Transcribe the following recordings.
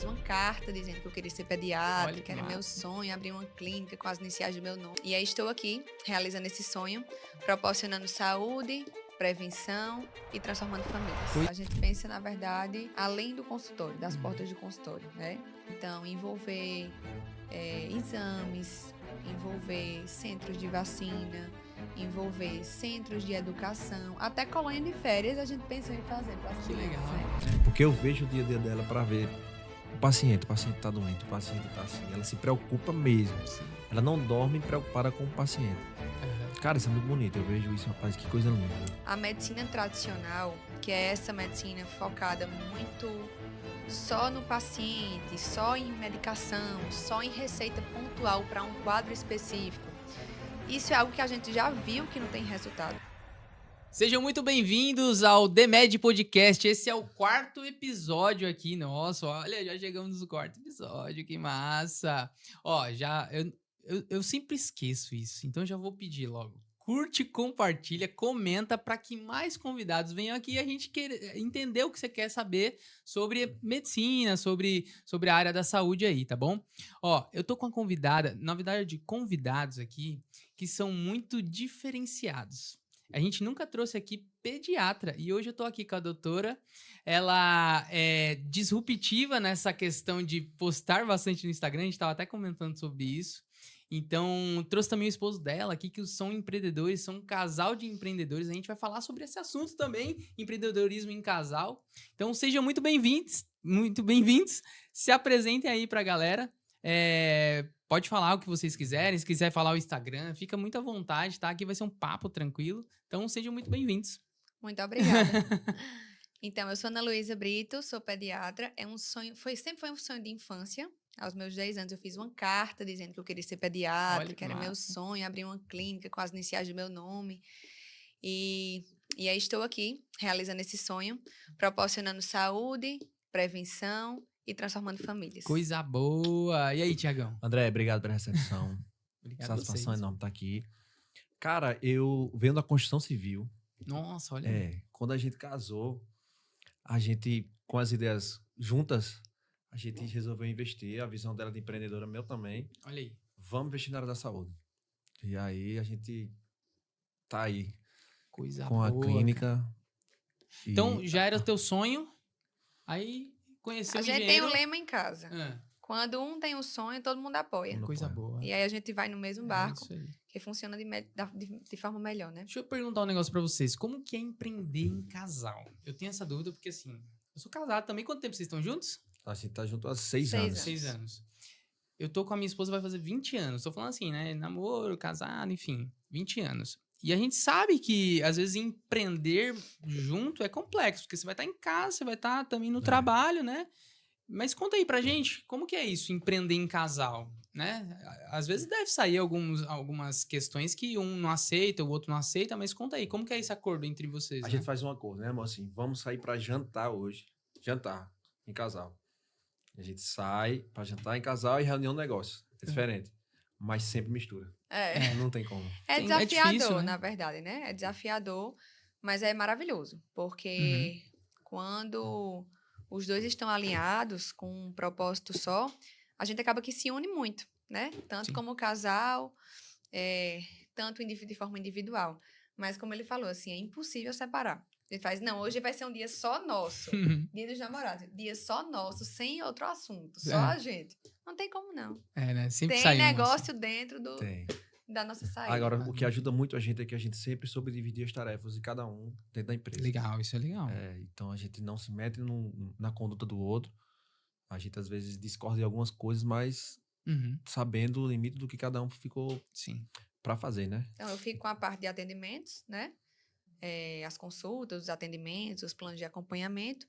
fiz uma carta dizendo que eu queria ser pediatra, Olha que era massa. meu sonho, abrir uma clínica com as iniciais do meu nome. E aí estou aqui, realizando esse sonho, proporcionando saúde, prevenção e transformando famílias. A gente pensa, na verdade, além do consultório, das portas do consultório, né? Então, envolver exames, envolver centros de vacina, envolver centros de educação, até colônia de férias a gente pensou em fazer para as Que crianças, legal. né? Porque eu vejo o dia a dia dela pra ver o paciente tá doente, o paciente tá assim. Ela se preocupa mesmo. Sim. Ela não dorme preocupada com o paciente. Aham. Cara, isso é muito bonito. Eu vejo isso, rapaz, que coisa linda. A medicina tradicional, que é essa medicina focada muito só no paciente, só em medicação, só em receita pontual para um quadro específico, isso é algo que a gente já viu que não tem resultado. Sejam muito bem-vindos ao DMed Podcast. Esse é o 4º episódio aqui nosso. Olha, já chegamos no 4º episódio, que massa. Ó, eu sempre esqueço isso, então já vou pedir logo. Curte, compartilha, comenta para que mais convidados venham aqui e a gente queira entender o que você quer saber sobre medicina, sobre a área da saúde aí, tá bom? Ó, eu tô com uma convidada, na verdade, convidados aqui que são muito diferenciados. A gente nunca trouxe aqui pediatra e hoje eu tô aqui com a doutora. Ela é disruptiva nessa questão de postar bastante no Instagram, a gente tava até comentando sobre isso. Então, trouxe também o esposo dela aqui, que são empreendedores, são um casal de empreendedores. A gente vai falar sobre esse assunto também, empreendedorismo em casal. Então, sejam muito bem-vindos, muito bem-vindos. Se apresentem aí pra galera. Pode falar o que vocês quiserem, se quiser falar o Instagram, fica muito à vontade, tá? Aqui vai ser um papo tranquilo. Então, sejam muito bem-vindos. Muito obrigada. Então, eu sou Ana Luísa Brito, sou pediatra. É um sonho, sempre foi um sonho de infância. Aos meus 10 anos eu fiz uma carta dizendo que eu queria ser pediatra, Olha que era que meu massa. sonho, abrir uma clínica com as iniciais do meu nome. E aí estou aqui, realizando esse sonho, proporcionando saúde, prevenção e transformando famílias. Coisa boa. E aí, Tiagão? André, obrigado pela recepção. Obrigado a Satisfação vocês. enorme estar aqui. Cara, eu venho da construção civil. Nossa, olha aí. Quando a gente casou, a gente, com as ideias juntas, a gente resolveu investir. A visão dela de empreendedora, meu também. Olha aí. Vamos investir na área da saúde. E aí a gente tá aí Coisa com boa, a cara. clínica. Então, já era o teu sonho, aí conheceu A o gente engenheiro. tem um lema em casa. Ah, Quando um tem um sonho, todo mundo apoia. Todo coisa apoia. boa. E aí a gente vai no mesmo barco, isso aí. que funciona de forma melhor, né? Deixa eu perguntar um negócio pra vocês. Como que é empreender em casal? Eu tenho essa dúvida porque, assim, eu sou casado também. Quanto tempo vocês estão juntos? A gente tá junto há 6 6 anos. 6 anos. Eu tô com a minha esposa, vai fazer 20 anos. Tô falando assim, né? Namoro, casado, enfim, 20 anos. E a gente sabe que, às vezes, empreender junto é complexo, porque você vai estar em casa, você vai estar também no trabalho, né? Mas conta aí pra gente, como que é isso, empreender em casal, né? Às vezes deve sair algumas questões que um não aceita, o outro não aceita, mas conta aí, como que é esse acordo entre vocês, A né? gente faz um acordo, né, amor? Assim, vamos sair pra jantar hoje. Jantar em casal. A gente sai pra jantar em casal e reunião de negócio. É diferente. Mas sempre mistura. Não tem como. É É desafiador, difícil, né? na verdade, né? É desafiador, mas é maravilhoso. Porque quando os dois estão alinhados com um propósito só, a gente acaba que se une muito, né? Tanto Sim. como casal, tanto de forma individual. Mas como ele falou, assim, é impossível separar. Ele faz, não, hoje vai ser um dia só nosso. Dia dos namorados. Dia só nosso, sem outro assunto. Só a gente. Não tem como, não. É, né? Sempre Tem sai um, negócio dentro Tem. da nossa saída. Agora, o que ajuda muito a gente é que a gente sempre soube dividir as tarefas de cada um dentro da empresa. Legal, isso é legal. Então, a gente não se mete na conduta do outro. A gente, às vezes, discorda de algumas coisas, mas sabendo o limite do que cada um ficou Sim. pra fazer, né? Então, eu fico com a parte de atendimentos, né? As consultas, os atendimentos, os planos de acompanhamento.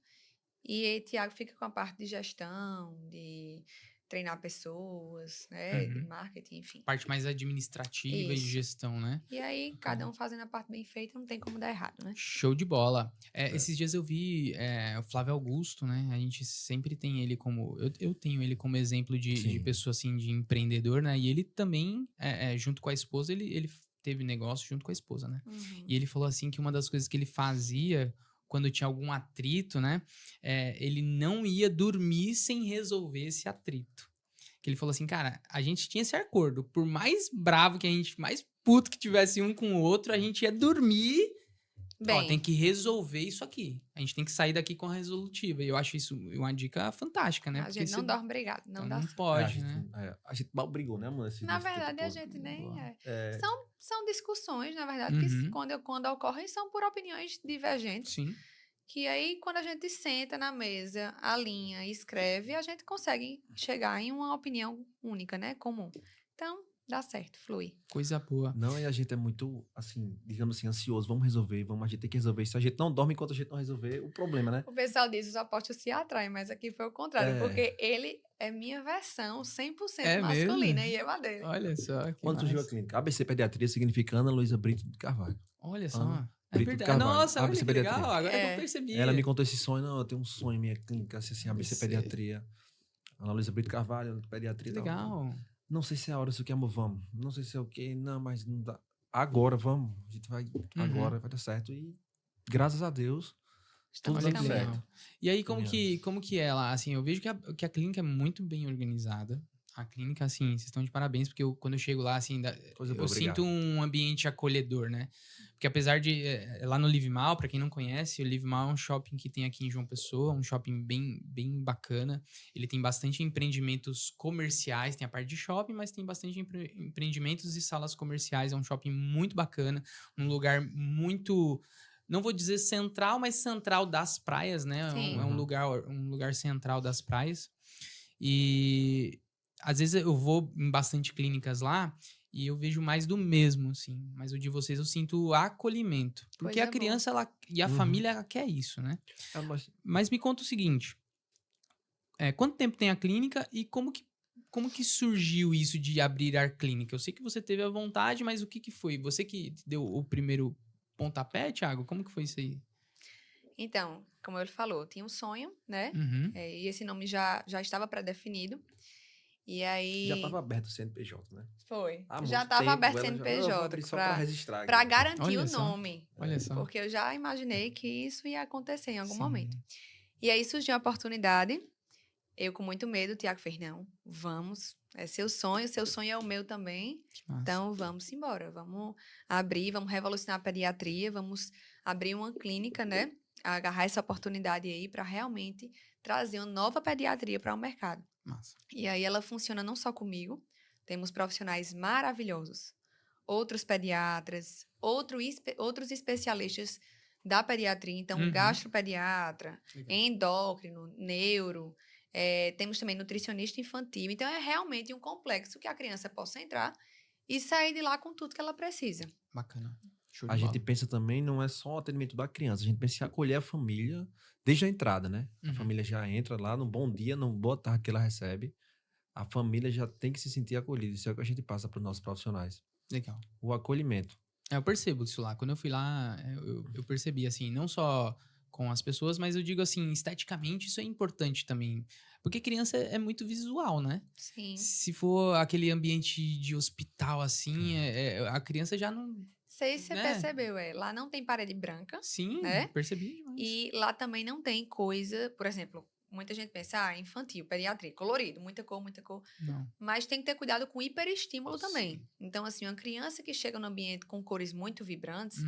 E Tiago fica com a parte de gestão, de treinar pessoas, né? De marketing, enfim. Parte mais administrativa e de Isso. gestão, né? E aí, cada um fazendo a parte bem feita, não tem como dar errado, né? Show de bola. Esses dias eu vi o Flávio Augusto, né? A gente sempre tem ele como... Eu tenho ele como exemplo de pessoa, assim, de empreendedor, né? E ele também, junto com a esposa, ele teve negócio junto com a esposa, né? E ele falou, assim, que uma das coisas que ele fazia quando tinha algum atrito, né? Ele não ia dormir sem resolver esse atrito. Que ele falou assim, cara, a gente tinha esse acordo. Por mais bravo que a gente, mais puto que tivesse um com o outro, a gente ia dormir... Ó, tem que resolver isso aqui. A gente tem que sair daqui com a resolutiva. E eu acho isso uma dica fantástica, né? A gente não dorme brigado, não dá certo. Pode, né? A gente mal brigou, né, mano? Na verdade, a gente nem... São discussões, na verdade, que quando ocorrem são por opiniões divergentes. Sim. Que aí, quando a gente senta na mesa, alinha e escreve, a gente consegue chegar em uma opinião única, né? Comum. Então... dá certo, flui. Coisa boa. Não, e a gente é muito, assim, digamos assim, ansioso. Vamos resolver, a gente tem que resolver isso. A gente não dorme enquanto a gente não resolver o problema, né? O pessoal diz, os opostos se atraem, mas aqui foi o contrário. Porque ele é minha versão 100% masculina mesmo? e eu a dele. Olha só. Quando surgiu a clínica? ABC Pediatria significa Ana Luísa Brito de Carvalho. Olha só. Ana É Brito de verdade. Carvalho. Nossa, olha ABC que legal. Pediatria. Agora que eu percebi. Ela me contou esse sonho. Não, eu tenho um sonho, minha clínica, assim, ABC Pediatria. Ana Luísa Brito de Carvalho, Pediatria. Que legal. Não sei se é a hora, se o que, amor, vamos. Não sei se é o que, não, mas não dá. Agora, vamos. A gente vai, agora vai dar certo. E, graças a Deus, tudo dando certo. E aí, como que é lá? Assim, eu vejo que a clínica é muito bem organizada. A clínica, assim, vocês estão de parabéns, porque quando eu chego lá, assim, eu sinto um ambiente acolhedor, né? Porque apesar de... lá no Live Mal, pra quem não conhece, o Live Mal é um shopping que tem aqui em João Pessoa, um shopping bem, bem bacana. Ele tem bastante empreendimentos comerciais, tem a parte de shopping, mas tem bastante empreendimentos e salas comerciais. É um shopping muito bacana, um lugar muito... não vou dizer central, mas central das praias, né? É um lugar central das praias. E... às vezes eu vou em bastante clínicas lá e eu vejo mais do mesmo, assim. Mas o de vocês eu sinto acolhimento. Porque a criança e a família ela quer isso, né? Mas me conta o seguinte. Quanto tempo tem a clínica e como que surgiu isso de abrir a clínica? Eu sei que você teve a vontade, mas o que foi? Você que deu o primeiro pontapé, Thiago? Como que foi isso aí? Então, como ele falou, eu tinha um sonho, né? E esse nome já estava pré-definido. E aí... já estava aberto o CNPJ, né? Foi. Já estava aberto o CNPJ para garantir o nome. Olha só. Porque eu já imaginei que isso ia acontecer em algum momento. E aí surgiu a oportunidade. Eu com muito medo, o Thiago fez, não, vamos. É seu sonho é o meu também. Então, vamos embora. Vamos abrir, vamos revolucionar a pediatria, vamos abrir uma clínica, né? Agarrar essa oportunidade aí para realmente trazer uma nova pediatria para o mercado. Massa. E aí ela funciona não só comigo, temos profissionais maravilhosos, outros pediatras, outros especialistas da pediatria, então gastropediatra, endócrino, neuro, temos também nutricionista infantil, então é realmente um complexo que a criança possa entrar e sair de lá com tudo que ela precisa. Bacana. A gente pensa também, não é só o atendimento da criança, a gente pensa em acolher a família desde a entrada, né? A família já entra lá no bom dia, no boa tarde que ela recebe, a família já tem que se sentir acolhida. Isso é o que a gente passa para os nossos profissionais. Legal. O acolhimento. Eu percebo isso lá. Quando eu fui lá, eu percebi, assim, não só com as pessoas, mas eu digo assim, esteticamente isso é importante também. Porque criança é muito visual, né? Sim. Se for aquele ambiente de hospital, assim, a criança já não... sei se você percebeu, lá não tem parede branca. Sim, né? Percebi demais. E lá também não tem coisa, por exemplo, muita gente pensa, infantil, pediatria, colorido, muita cor. Não. Mas tem que ter cuidado com hiperestímulo também. Então, assim, uma criança que chega no ambiente com cores muito vibrantes,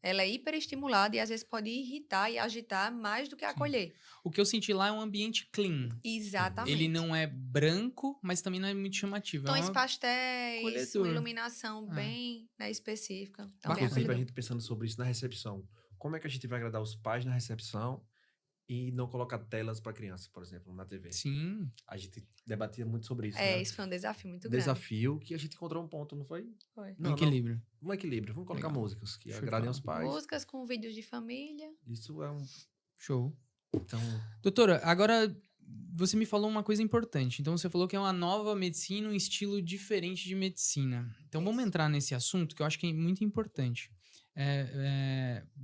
ela é hiperestimulada e às vezes pode irritar e agitar mais do que acolher. O que eu senti lá é um ambiente clean. Exatamente. Ele não é branco, mas também não é muito chamativo. Tons pastéis, colhedor. Uma iluminação bem específica. Inclusive, a gente pensando sobre isso na recepção. Como é que a gente vai agradar os pais na recepção e não colocar telas para criança, por exemplo, na TV? Sim. A gente debatia muito sobre isso, né? Isso foi um desafio muito grande. Desafio que a gente encontrou um ponto, não foi? Foi. Um equilíbrio. Um equilíbrio. Vamos colocar músicas que agradem aos pais. Músicas com vídeos de família. Isso é um... show. Então... doutora, agora você me falou uma coisa importante. Então, você falou que é uma nova medicina, um estilo diferente de medicina. Então, vamos entrar nesse assunto que eu acho que é muito importante.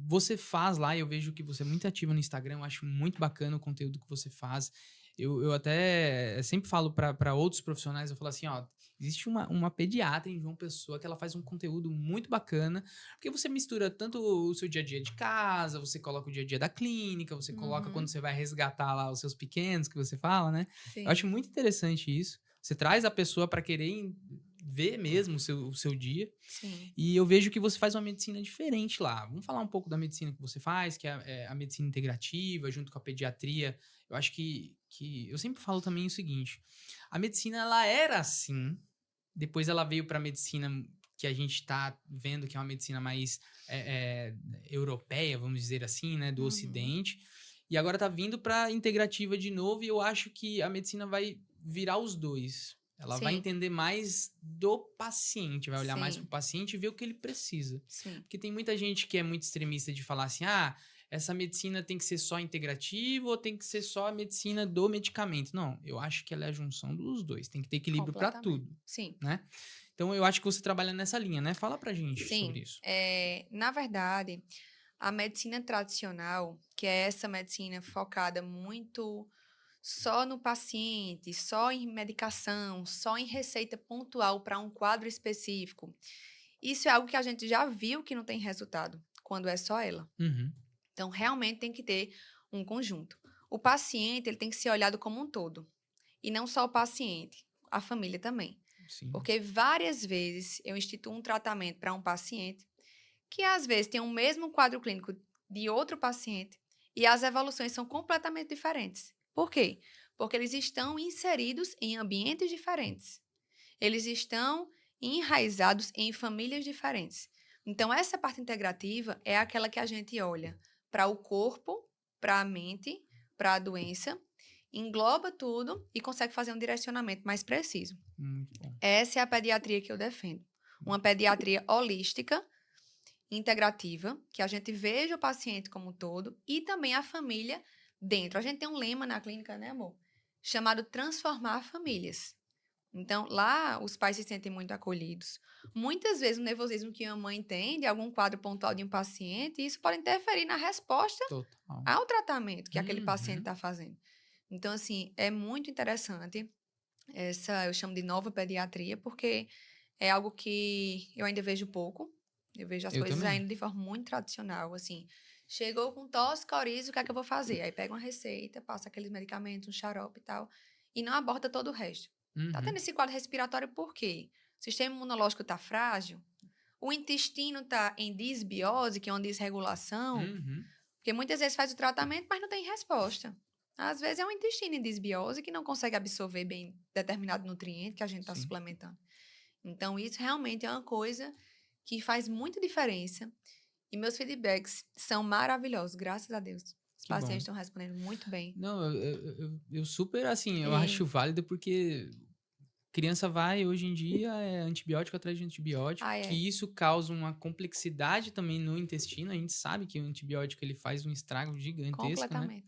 Você faz lá, eu vejo que você é muito ativa no Instagram, eu acho muito bacana o conteúdo que você faz. Eu até sempre falo para outros profissionais, eu falo assim, ó, existe uma pediatra em João Pessoa que ela faz um conteúdo muito bacana, porque você mistura tanto o seu dia a dia de casa, você coloca o dia a dia da clínica, você coloca quando você vai resgatar lá os seus pequenos, que você fala, né? Sim. Eu acho muito interessante isso. Você traz a pessoa para querer ver mesmo o seu dia. Sim. E eu vejo que você faz uma medicina diferente lá. Vamos falar um pouco da medicina que você faz, que é a medicina integrativa, junto com a pediatria. Eu acho que eu sempre falo também o seguinte: a medicina ela era assim, depois ela veio para a medicina que a gente está vendo que é uma medicina mais europeia, vamos dizer assim, né, do Ocidente. E agora está vindo para integrativa de novo. E eu acho que a medicina vai virar os dois. Ela vai entender mais do paciente, vai olhar mais para o paciente e ver o que ele precisa. Sim. Porque tem muita gente que é muito extremista de falar assim, essa medicina tem que ser só integrativa ou tem que ser só a medicina do medicamento. Não, eu acho que ela é a junção dos dois. Tem que ter equilíbrio para tudo. Sim. Né? Então, eu acho que você trabalha nessa linha, né? Fala pra gente sobre isso. Na verdade, a medicina tradicional, que é essa medicina focada muito só no paciente, só em medicação, só em receita pontual para um quadro específico, isso é algo que a gente já viu que não tem resultado quando é só ela. Então, realmente tem que ter um conjunto. O paciente ele tem que ser olhado como um todo. E não só o paciente, a família também. Sim. Porque várias vezes eu instituo um tratamento para um paciente que às vezes tem o mesmo quadro clínico de outro paciente e as evoluções são completamente diferentes. Por quê? Porque eles estão inseridos em ambientes diferentes. Eles estão enraizados em famílias diferentes. Então, essa parte integrativa é aquela que a gente olha para o corpo, para a mente, para a doença, engloba tudo e consegue fazer um direcionamento mais preciso. Muito bom. Essa é a pediatria que eu defendo. Uma pediatria holística, integrativa, que a gente veja o paciente como um todo e também a família dentro. A gente tem um lema na clínica, né, amor? Chamado transformar famílias. Então, lá, os pais se sentem muito acolhidos. Muitas vezes, o nervosismo que a mãe tem de algum quadro pontual de um paciente, isso pode interferir na resposta ao tratamento que aquele paciente está fazendo. Então, assim, é muito interessante essa, eu chamo de nova pediatria, porque é algo que eu ainda vejo pouco. Eu vejo as coisas também. ainda de forma muito tradicional, assim. Chegou com tosse, coriza, o que é que eu vou fazer? Aí pega uma receita, passa aqueles medicamentos, um xarope e tal, e não aborda todo o resto. Tá tendo esse quadro respiratório por quê? O sistema imunológico tá frágil, o intestino tá em disbiose, que é uma desregulação, porque muitas vezes faz o tratamento, mas não tem resposta. Às vezes é um intestino em desbiose que não consegue absorver bem determinado nutriente que a gente está suplementando. Então, isso realmente é uma coisa que faz muita diferença. E meus feedbacks são maravilhosos, graças a Deus. Os pacientes estão respondendo muito bem. Não, eu super, assim, eu acho válido porque criança vai, hoje em dia, é antibiótico atrás de antibiótico, que isso causa uma complexidade também no intestino. A gente sabe que o antibiótico ele faz um estrago gigantesco, né?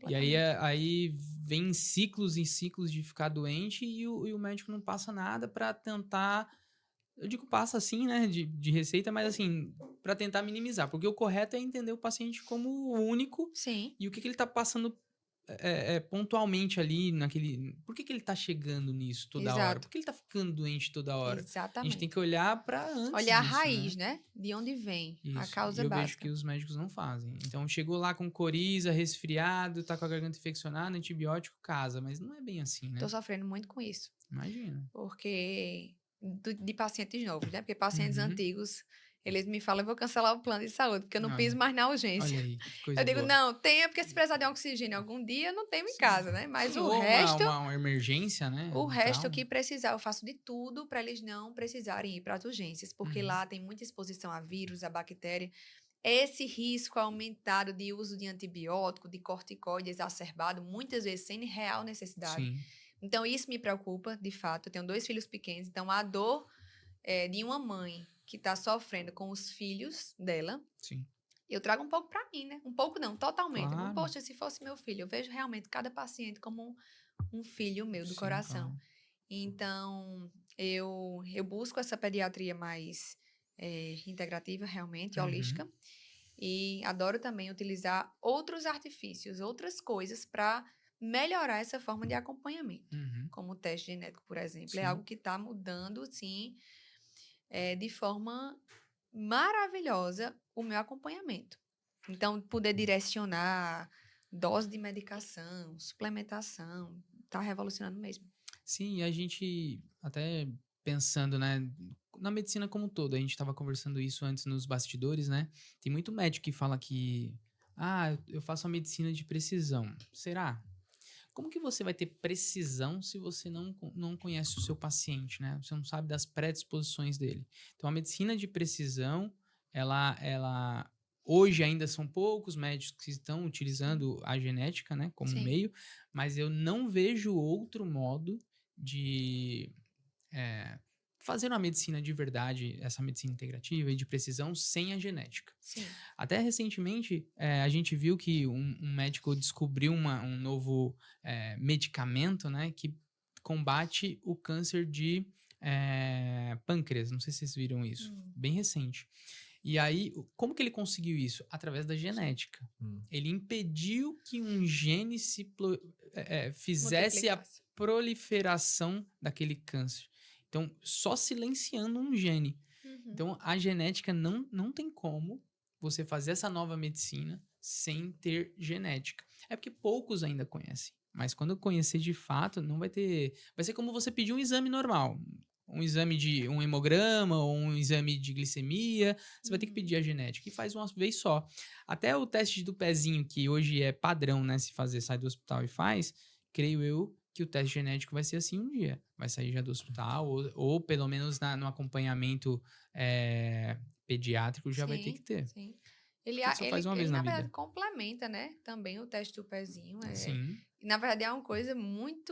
E aí vem ciclos e ciclos de ficar doente e o médico não passa nada para tentar... Eu digo passa assim, né, de receita, mas assim, para tentar minimizar. Porque o correto é entender o paciente como único. Sim. E o que ele tá passando pontualmente ali naquele... Por que ele tá chegando nisso toda hora? Por que ele tá ficando doente toda hora? Exatamente. A gente tem que olhar para antes olhar disso, a raiz, né? De onde vem a causa e eu básica. vejo que os médicos não fazem. Então, chegou lá com coriza, resfriado, tá com a garganta infeccionada, antibiótico, casa. Mas não é bem assim, né? Tô sofrendo muito com isso. Imagina. Porque... de pacientes novos, né? Porque pacientes antigos... Eles me falam, eu vou cancelar o plano de saúde, porque eu não piso mais na urgência. Olha aí, que coisa eu digo, boa. não, tenha, porque se precisar de oxigênio algum dia, eu não tenho em casa, né? Mas o resto... uma emergência, né? O resto que precisar, eu faço de tudo para eles não precisarem ir para as urgências, porque lá tem muita exposição a vírus, a bactéria. Esse risco aumentado de uso de antibiótico, de corticoide exacerbado, muitas vezes sem real necessidade. Sim. Então, isso me preocupa, de fato. Eu tenho 2 filhos pequenos, então a dor de uma mãe que está sofrendo com os filhos dela, Sim. eu trago um pouco para mim, né? Um pouco não, totalmente. Claro. Poxa, se fosse meu filho, eu vejo realmente cada paciente como um filho meu do coração. Claro. Então, eu busco essa pediatria mais integrativa, realmente, holística. E adoro também utilizar outros artifícios, outras coisas para melhorar essa forma de acompanhamento. Como o teste genético, por exemplo. Sim. É algo que está mudando, sim, de forma maravilhosa o meu acompanhamento. Então, poder direcionar dose de medicação, suplementação, está revolucionando mesmo. Sim, e a gente até pensando, né, na medicina como um todo, a gente estava conversando isso antes nos bastidores, né? Tem muito médico que fala que, eu faço a medicina de precisão. Será? Como que você vai ter precisão se você não conhece o seu paciente, né? Você não sabe das predisposições dele. Então, a medicina de precisão, ela hoje ainda são poucos médicos que estão utilizando a genética, né, como meio, mas eu não vejo outro modo de fazer uma medicina de verdade, essa medicina integrativa e de precisão, sem a genética. Sim. Até recentemente, a gente viu que um médico descobriu um novo medicamento, né, que combate o câncer de pâncreas. Não sei se vocês viram isso. Bem recente. E aí, como que ele conseguiu isso? Através da genética. Ele impediu que um gene fizesse a proliferação daquele câncer. Então, só silenciando um gene. Então, a genética não tem como você fazer essa nova medicina sem ter genética. É porque poucos ainda conhecem. Mas quando conhecer de fato, não vai ter... Vai ser como você pedir um exame normal. Um exame de um hemograma ou um exame de glicemia. Você vai ter que pedir a genética. E faz uma vez só. Até o teste do pezinho, que hoje é padrão, né? Se fazer, sai do hospital e faz, creio eu que o teste genético vai ser assim um dia. Vai sair já do hospital, ou pelo menos no acompanhamento pediátrico já vai ter que ter. Sim. Ele faz uma vez na vida. Verdade, complementa, né? Também o teste do pezinho. Sim. Na verdade, é uma coisa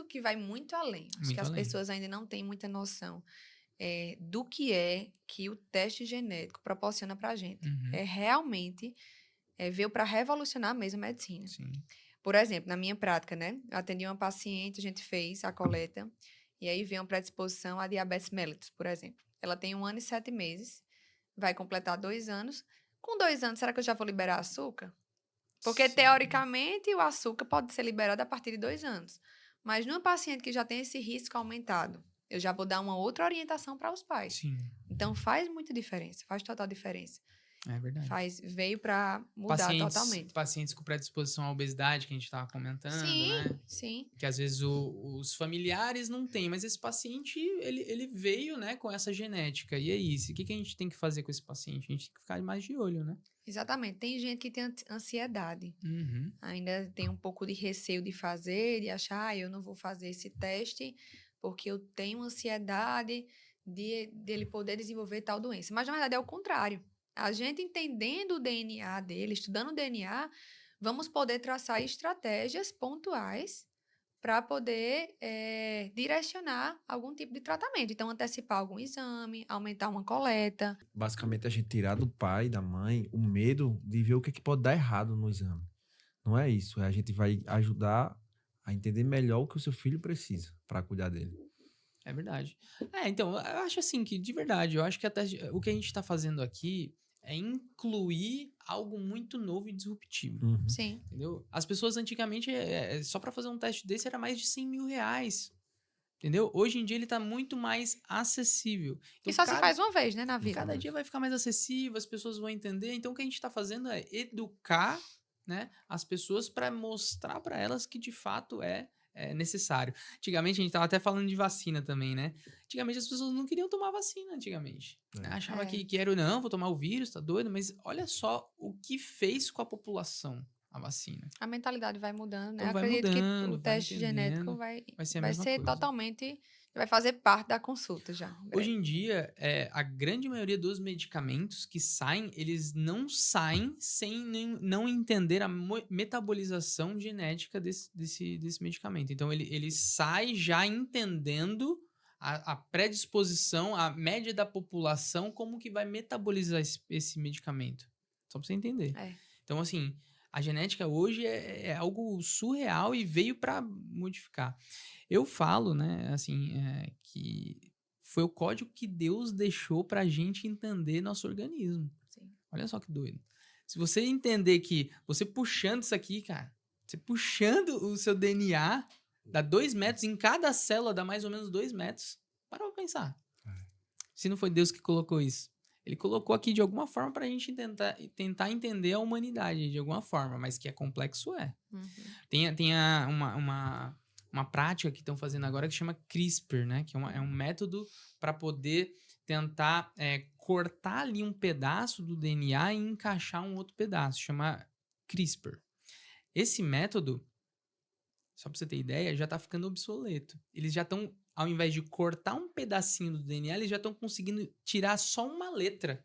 que vai muito além. Acho que as pessoas ainda não têm muita noção do que o teste genético proporciona pra gente. Realmente veio para revolucionar mesmo a medicina. Sim. Por exemplo, na minha prática, né? Eu atendi uma paciente, a gente fez a coleta, e aí veio uma predisposição a diabetes mellitus, por exemplo. Ela tem 1 ano e 7 meses, vai completar 2 anos. Com 2 anos, será que eu já vou liberar açúcar? Porque, teoricamente, o açúcar pode ser liberado a partir de 2 anos. Mas numa paciente que já tem esse risco aumentado, eu já vou dar uma outra orientação para os pais. Sim. Então, faz muita diferença, faz total diferença. É verdade. Veio para mudar totalmente. Pacientes com predisposição à obesidade, que a gente estava comentando, né? Sim. Que às vezes os familiares não têm, mas esse paciente, ele veio, né, com essa genética. E é isso. O que a gente tem que fazer com esse paciente? A gente tem que ficar mais de olho, né? Exatamente. Tem gente que tem ansiedade. Ainda tem um pouco de receio de fazer, de achar, eu não vou fazer esse teste porque eu tenho ansiedade de ele poder desenvolver tal doença. Mas, na verdade, é o contrário. A gente entendendo o DNA dele, estudando o DNA, vamos poder traçar estratégias pontuais para poder direcionar algum tipo de tratamento. Então, antecipar algum exame, aumentar uma coleta. Basicamente, a gente tirar do pai, da mãe, o medo de ver o que pode dar errado no exame. Não é isso. A gente vai ajudar a entender melhor o que o seu filho precisa para cuidar dele. É verdade. Então, eu acho assim que, de verdade, eu acho que até o que a gente está fazendo aqui é incluir algo muito novo e disruptivo. Sim. Entendeu? As pessoas antigamente, só para fazer um teste desse, era mais de 100 mil reais. Entendeu? Hoje em dia ele tá muito mais acessível. Então, e só se faz uma vez, né, na vida. Cada dia vai ficar mais acessível, as pessoas vão entender. Então, o que a gente está fazendo é educar, né, as pessoas para mostrar para elas que, de fato, é necessário. Antigamente, a gente tava até falando de vacina também, né? Antigamente, as pessoas não queriam tomar vacina, antigamente. Achava que era, não, vou tomar o vírus, tá doido? Mas olha só o que fez com a população a vacina. A mentalidade vai mudando, né? Então, Eu acredito que o teste genético vai ser totalmente... Vai fazer parte da consulta já. Hoje em dia, a grande maioria dos medicamentos que saem, eles não saem sem não entender a metabolização genética desse medicamento. Então, ele sai já entendendo a predisposição, a média da população, como que vai metabolizar esse medicamento. Só para você entender. Então, assim, a genética hoje é algo surreal e veio para modificar. Eu falo, né, assim, que foi o código que Deus deixou pra gente entender nosso organismo. Sim. Olha só que doido. Se você entender que você puxando isso aqui, cara, você puxando o seu DNA, dá 2 metros, em cada célula dá mais ou menos 2 metros. Para pra pensar. Se não foi Deus que colocou isso. Ele colocou aqui de alguma forma pra gente tentar entender a humanidade de alguma forma, mas que é complexo, é. Uhum. Tem uma prática que estão fazendo agora que chama CRISPR, né? Que é um método para poder tentar cortar ali um pedaço do DNA e encaixar um outro pedaço. Chama CRISPR. Esse método, só para você ter ideia, já está ficando obsoleto. Eles já estão, ao invés de cortar um pedacinho do DNA, eles já estão conseguindo tirar só uma letra.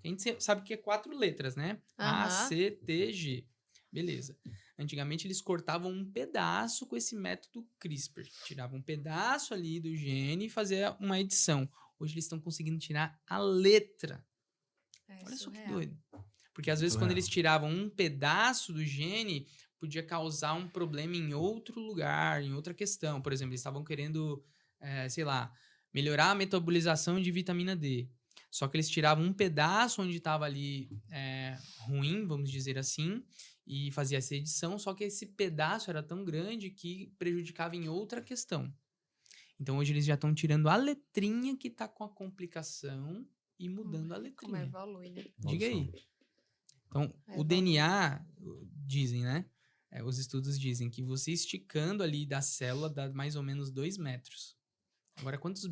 A gente sabe que é 4 letras, né? A, C, T, G. Beleza. Antigamente eles cortavam um pedaço com esse método CRISPR. Tiravam um pedaço ali do gene e faziam uma edição. Hoje eles estão conseguindo tirar a letra. Olha só que doido. Porque às vezes quando eles tiravam um pedaço do gene, podia causar um problema em outro lugar, em outra questão. Por exemplo, eles estavam querendo, sei lá, melhorar a metabolização de vitamina D. Só que eles tiravam um pedaço onde estava ali ruim, vamos dizer assim, e fazia essa edição, só que esse pedaço era tão grande que prejudicava em outra questão. Então hoje eles já estão tirando a letrinha que está com a complicação e mudando a letrinha. Como evolui, né? Diga aí. Então, o DNA, dizem, né? Os estudos dizem que você esticando ali da célula dá mais ou menos 2 metros. Agora, quantos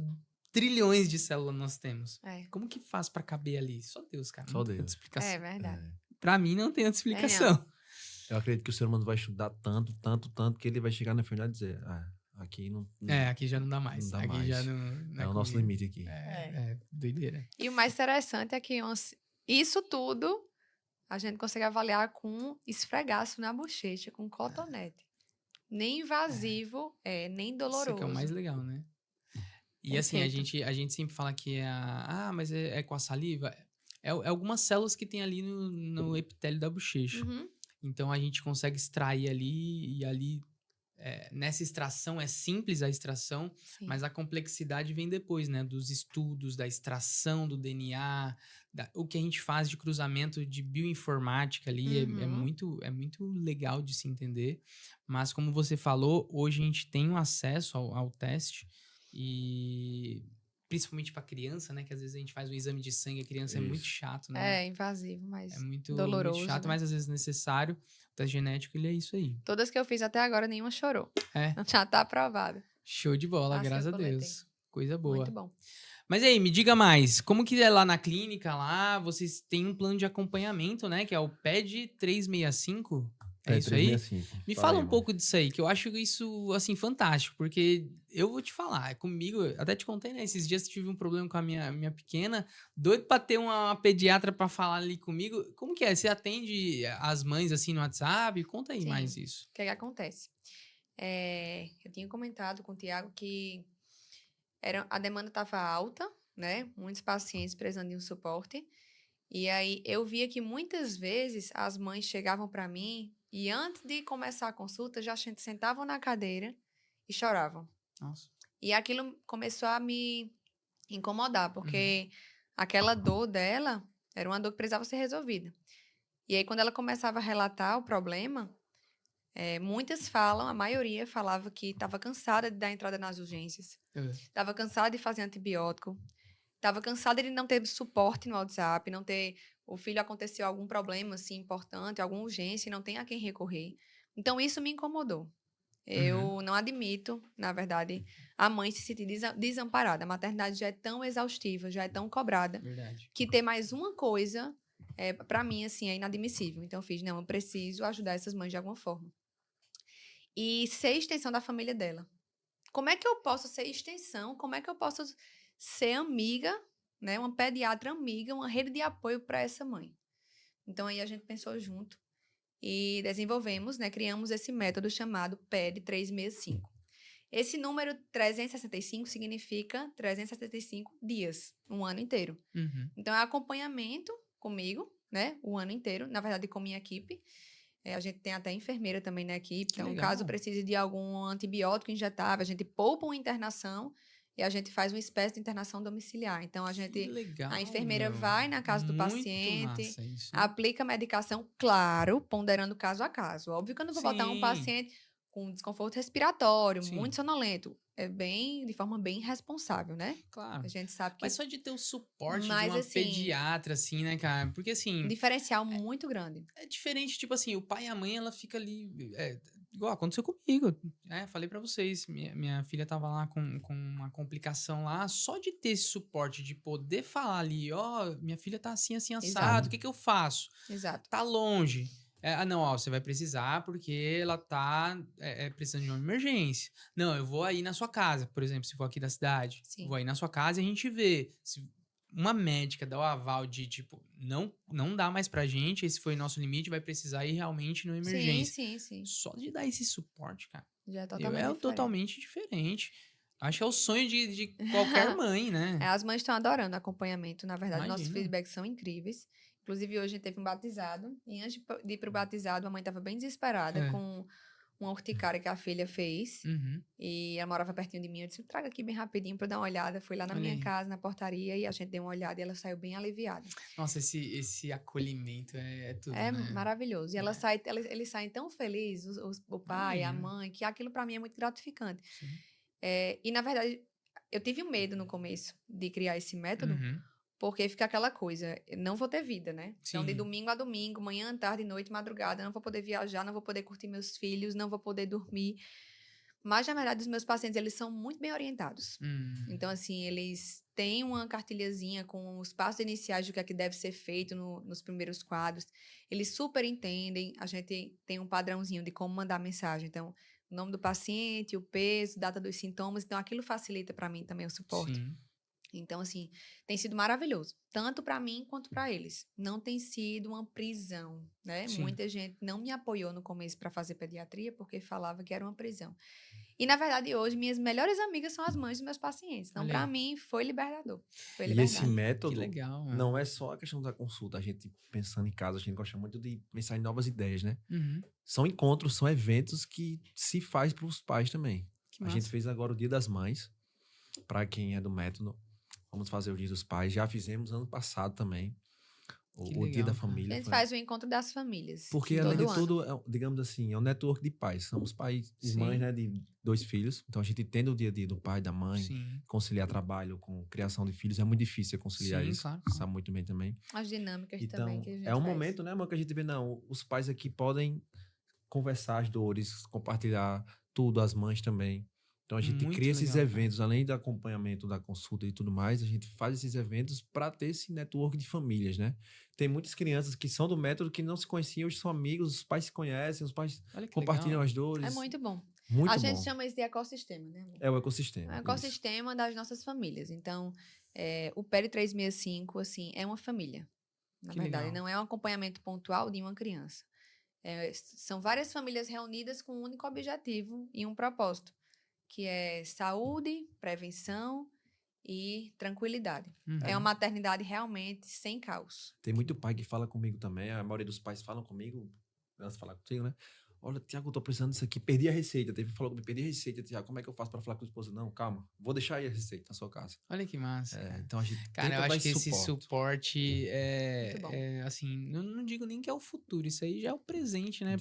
trilhões de células nós temos? Como que faz pra caber ali? Só Deus, cara. Só não tem Deus. outra explicação. É verdade. Pra mim, não tem outra explicação. Eu acredito que o ser humano vai estudar tanto, que ele vai chegar no final e dizer, aqui não... aqui já não dá mais. Não dá aqui mais. já não é o nosso limite aqui. Doideira. E o mais interessante é que isso tudo a gente consegue avaliar com esfregaço na bochecha, com cotonete. Nem invasivo, nem doloroso. Isso que é o mais legal, né? E assim, a gente sempre fala que mas é com a saliva. É algumas células que tem ali no epitélio da bochecha. Uhum. Então a gente consegue extrair ali, e ali nessa extração é simples a extração, Sim. mas a complexidade vem depois, né? Dos estudos, da extração do DNA, o que a gente faz de cruzamento de bioinformática ali é muito legal de se entender. Mas como você falou, hoje a gente tem um acesso ao teste e principalmente para criança, né? Que às vezes a gente faz um exame de sangue, a criança é muito chato, né? É invasivo, mas é muito doloroso, chato, né? Mas às vezes necessário. O teste genético, ele é isso aí. Todas que eu fiz até agora, nenhuma chorou. Já tá aprovado. Show de bola, graças a Deus. Coisa boa. Muito bom. Mas aí, me diga mais, como que é lá na clínica, lá, vocês têm um plano de acompanhamento, né? Que é o PED 365? É isso aí? 365. Me fala um pouco disso aí, que eu acho isso, assim, fantástico, porque eu vou te falar, comigo, até te contei, né? Esses dias eu tive um problema com a minha pequena, doido pra ter uma pediatra pra falar ali comigo. Como que é? Você atende as mães, assim, no WhatsApp? Conta aí mais isso. O que acontece? Eu tinha comentado com o Tiago que a demanda estava alta, né? Muitos pacientes precisando de um suporte. E aí eu via que muitas vezes as mães chegavam para mim e antes de começar a consulta já sentavam na cadeira e choravam. Nossa. E aquilo começou a me incomodar, porque aquela dor dela era uma dor que precisava ser resolvida. E aí quando ela começava a relatar o problema, muitas a maioria falava que estava cansada de dar entrada nas urgências, estava cansada de fazer antibiótico, estava cansada de não ter suporte no WhatsApp, não ter... O filho aconteceu algum problema, assim, importante, alguma urgência, e não tem a quem recorrer. Então, isso me incomodou. Eu não admito, na verdade, a mãe se sentir desamparada. A maternidade já é tão exaustiva, já é tão cobrada, que ter mais uma coisa, para mim, assim, é inadmissível. Então, eu preciso ajudar essas mães de alguma forma. E ser extensão da família dela. Como é que eu posso ser extensão? Como é que eu posso ser amiga, né, uma pediatra amiga, uma rede de apoio para essa mãe? Então, aí a gente pensou junto e desenvolvemos, né, criamos esse método chamado PED 365. Esse número 365 significa 365 dias, um ano inteiro. Então, é acompanhamento comigo, né, o ano inteiro, na verdade, com minha equipe. A gente tem até enfermeira também na equipe, então, caso precise de algum antibiótico injetável, a gente poupa uma internação e a gente faz uma espécie de internação domiciliar. Então, Legal, a enfermeira vai na casa do Muito paciente, massa isso. aplica a medicação, claro, ponderando caso a caso. Óbvio que eu não vou botar um Sim. paciente com desconforto respiratório, Sim. muito sonolento. De forma bem responsável, né? Claro. A gente sabe que... Mas só de ter o suporte de Mas, uma assim, pediatra, assim, né, cara? Porque, assim... um diferencial muito grande. É diferente, tipo assim, o pai e a mãe, ela fica ali... igual aconteceu comigo. Falei pra vocês, minha filha tava lá com uma complicação lá. Só de ter esse suporte, de poder falar ali, minha filha tá assim, assim, assado, o que eu faço? Exato. Tá longe. Não, você vai precisar porque ela tá precisando de uma emergência. Não, eu vou aí na sua casa, por exemplo, se for aqui da cidade. Sim. Vou aí na sua casa e a gente vê. Se uma médica dá o aval de, tipo, não dá mais pra gente, esse foi o nosso limite, vai precisar ir realmente numa emergência. Sim. Só de dar esse suporte, cara. Já é totalmente diferente. Totalmente diferente. Acho que é o sonho de qualquer mãe, né? As mães estão adorando acompanhamento. Na verdade, Imagina. nossos feedbacks são incríveis. Inclusive, hoje a gente teve um batizado. E antes de ir pro batizado, a mãe estava bem desesperada com uma urticária que a filha fez. Uhum. E ela morava pertinho de mim. Eu disse, traga aqui bem rapidinho para dar uma olhada. Fui lá na minha casa, na portaria, e a gente deu uma olhada e ela saiu bem aliviada. Nossa, esse acolhimento é tudo, né? Maravilhoso. E eles saem tão felizes, o pai, a mãe, que aquilo para mim é muito gratificante. E, na verdade, eu tive um medo no começo de criar esse método, porque fica aquela coisa, não vou ter vida, né? Sim. Então, de domingo a domingo, manhã, tarde, noite, madrugada, não vou poder viajar, não vou poder curtir meus filhos, não vou poder dormir. Mas, na verdade, os meus pacientes, eles são muito bem orientados. Então, assim, eles têm uma cartilhazinha com os passos iniciais do que é que deve ser feito nos primeiros quadros. Eles super entendem. A gente tem um padrãozinho de como mandar mensagem. Então, o nome do paciente, o peso, data dos sintomas. Então, aquilo facilita para mim também o suporte. Sim. Então, assim, tem sido maravilhoso. Tanto para mim quanto para eles. Não tem sido uma prisão, né? Sim. Muita gente não me apoiou no começo para fazer pediatria porque falava que era uma prisão. E, na verdade, hoje, minhas melhores amigas são as mães dos meus pacientes. Então, para mim, foi libertador. Foi liberdade. E esse método legal, não é só a questão da consulta. A gente, pensando em casa, a gente gosta muito de pensar em novas ideias, né? São encontros, são eventos que se faz para os pais também. A gente fez agora o Dia das Mães, para quem é do método. Vamos fazer o Dia dos Pais. Já fizemos ano passado também. O Dia da Família. A gente faz o encontro das famílias. Porque, além de tudo, digamos assim, é um network de pais. Somos pais e mães, né, de 2 filhos. Então, a gente entende o dia a dia do pai, da mãe. Sim. Conciliar trabalho com criação de filhos. É muito difícil conciliar isso. Claro. Sabe muito bem também. As dinâmicas então, também que a gente é um momento, né, amor, que a gente vê, não, os pais aqui podem conversar as dores, compartilhar tudo, as mães também. Então, a gente cria esses eventos, além do acompanhamento da consulta e tudo mais, a gente faz esses eventos para ter esse network de famílias, né? Tem muitas crianças que são do método que não se conheciam, hoje são amigos, os pais se conhecem, os pais compartilham as dores. É muito bom. Muito a gente chama isso de ecossistema, né, amor? É o ecossistema. É o ecossistema das nossas famílias. Então, o PERI 365, assim, é uma família. Na verdade, não é um acompanhamento pontual de uma criança. São várias famílias reunidas com um único objetivo e um propósito, que é saúde, prevenção e tranquilidade. É uma maternidade realmente sem caos. Tem muito pai que fala comigo também, a maioria dos pais falam comigo, antes de falar contigo, né? Olha, Tiago, eu tô precisando disso aqui, perdi a receita. Falou comigo, perdi a receita, Tiago, como é que eu faço para falar com a esposa? Não, calma, vou deixar aí a receita na sua casa. Olha que massa. Então a gente cara, eu acho que esse suporte assim, não digo nem que é o futuro, isso aí já é o presente, né?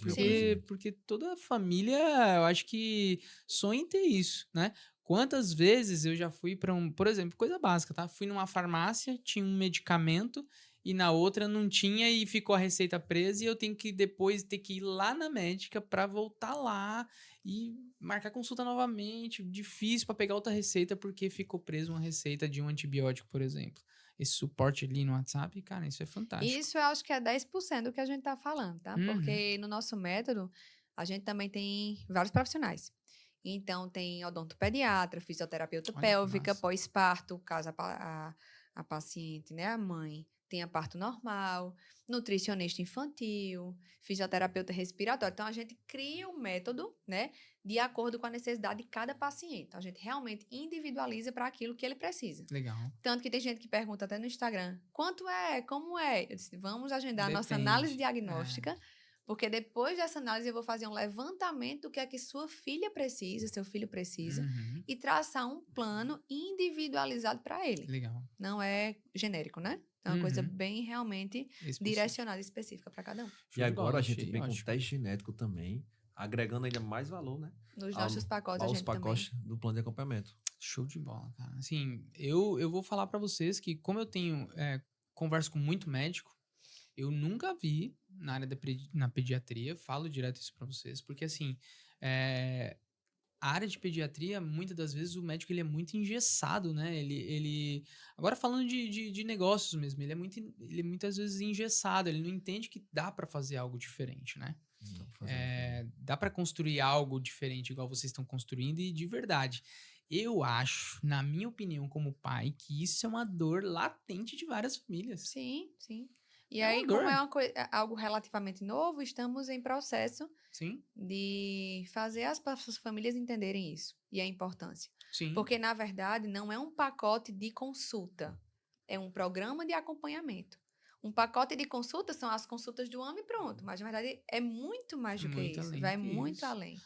Porque toda família, eu acho que sonha em ter isso, né? Quantas vezes eu já fui para por exemplo, coisa básica, tá? Fui numa farmácia, tinha um medicamento e na outra não tinha e ficou a receita presa e eu tenho que depois ter que ir lá na médica para voltar lá e marcar consulta novamente, difícil para pegar outra receita porque ficou presa uma receita de um antibiótico, por exemplo. Esse suporte ali no WhatsApp, cara, isso é fantástico. Isso eu acho que é 10% do que a gente tá falando, tá? Porque no nosso método, a gente também tem vários profissionais. Então, tem odontopediatra, fisioterapeuta pélvica, pós-parto, caso a paciente, né, a mãe, tenha parto normal, nutricionista infantil, fisioterapeuta respiratório. Então, a gente cria um método, né, de acordo com a necessidade de cada paciente. Então, a gente realmente individualiza para aquilo que ele precisa. Legal. Tanto que tem gente que pergunta até no Instagram, quanto é? Como é? Eu disse, vamos agendar a nossa análise diagnóstica Porque depois dessa análise eu vou fazer um levantamento do que é que sua filha precisa, seu filho precisa, e traçar um plano individualizado para ele. Legal. Não é genérico, né? É uma coisa bem realmente direcionada, específica para cada um. E agora a gente vem com teste genético também, agregando ainda mais valor, né? Nos nossos pacotes, aos pacotes também. Do plano de acompanhamento. Show de bola, cara. Assim, eu vou falar para vocês que, como eu converso com muito médico, eu nunca vi na área na pediatria, falo direto isso para vocês, porque assim, a área de pediatria, muitas das vezes, o médico ele é muito engessado, né? Agora falando de negócios mesmo, ele é muitas vezes engessado, ele não entende que dá para fazer algo diferente, né? Dá para construir algo diferente, igual vocês estão construindo, e de verdade. Eu acho, na minha opinião, como pai, que isso é uma dor latente de várias famílias. Sim, sim. E aí, como é algo relativamente novo, estamos em processo de fazer as famílias entenderem isso e a importância. Sim. Porque, na verdade, não é um pacote de consulta, é um programa de acompanhamento. Um pacote de consulta são as consultas do ano e pronto. Mas, na verdade, é muito mais do que isso. Vai muito além.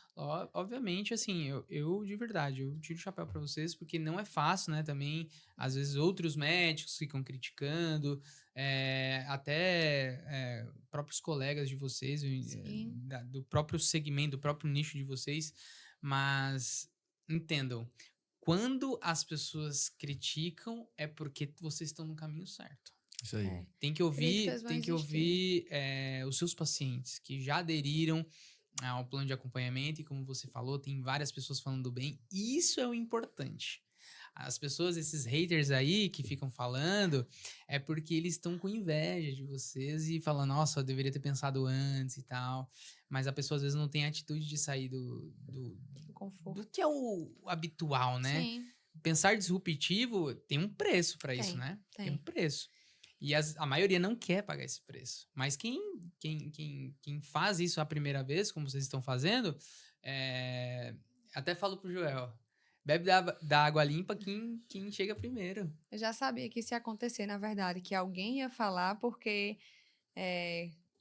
Obviamente, assim, eu de verdade, eu tiro o chapéu para vocês, porque não é fácil, né? Também, às vezes, outros médicos ficam criticando, até próprios colegas de vocês, do próprio segmento, do próprio nicho de vocês. Mas, entendam, quando as pessoas criticam, é porque vocês estão no caminho certo. Isso aí. Tem que ouvir os seus pacientes que já aderiram ao plano de acompanhamento, e como você falou, tem várias pessoas falando bem. Isso é o importante. As pessoas, esses haters aí que ficam falando, é porque eles estão com inveja de vocês e falam, nossa, eu deveria ter pensado antes e tal. Mas a pessoa às vezes não tem a atitude de sair do conforto, do que é o habitual, né? Sim. Pensar disruptivo tem um preço para isso, né? Tem um preço. E a maioria não quer pagar esse preço. Mas quem faz isso a primeira vez, como vocês estão fazendo, até falo pro Joel, bebe da água limpa quem chega primeiro. Eu já sabia que isso ia acontecer, na verdade, que alguém ia falar, porque,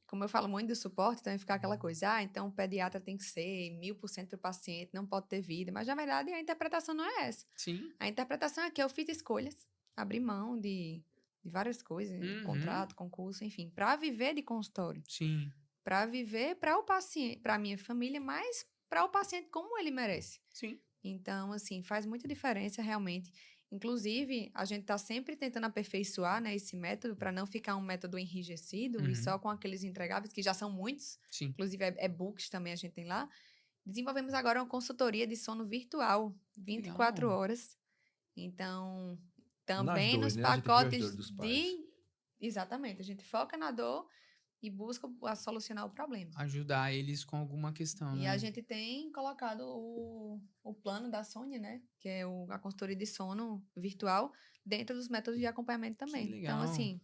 como eu falo muito do suporte, então ia ficar aquela coisa, então o pediatra tem que ser 1000% para o paciente, não pode ter vida. Mas, na verdade, a interpretação não é essa. Sim. A interpretação é que eu fiz escolhas, abri mão de várias coisas, contrato, concurso, enfim, para viver de consultório. Sim. Para viver para o paciente, para a minha família, mas para o paciente como ele merece. Sim. Então, assim, faz muita diferença realmente. Inclusive, a gente está sempre tentando aperfeiçoar, né, esse método para não ficar um método enrijecido e só com aqueles entregáveis, que já são muitos. Sim. Inclusive, e-books também a gente tem lá. Desenvolvemos agora uma consultoria de sono virtual, 24 Legal. horas. Então, também nos né? pacotes Exatamente, a gente foca na dor e busca solucionar o problema. Ajudar eles com alguma questão, E né? a gente tem colocado o plano da Sônia, né? Que é a consultoria de sono virtual, dentro dos métodos de acompanhamento também. Que legal. Então, assim,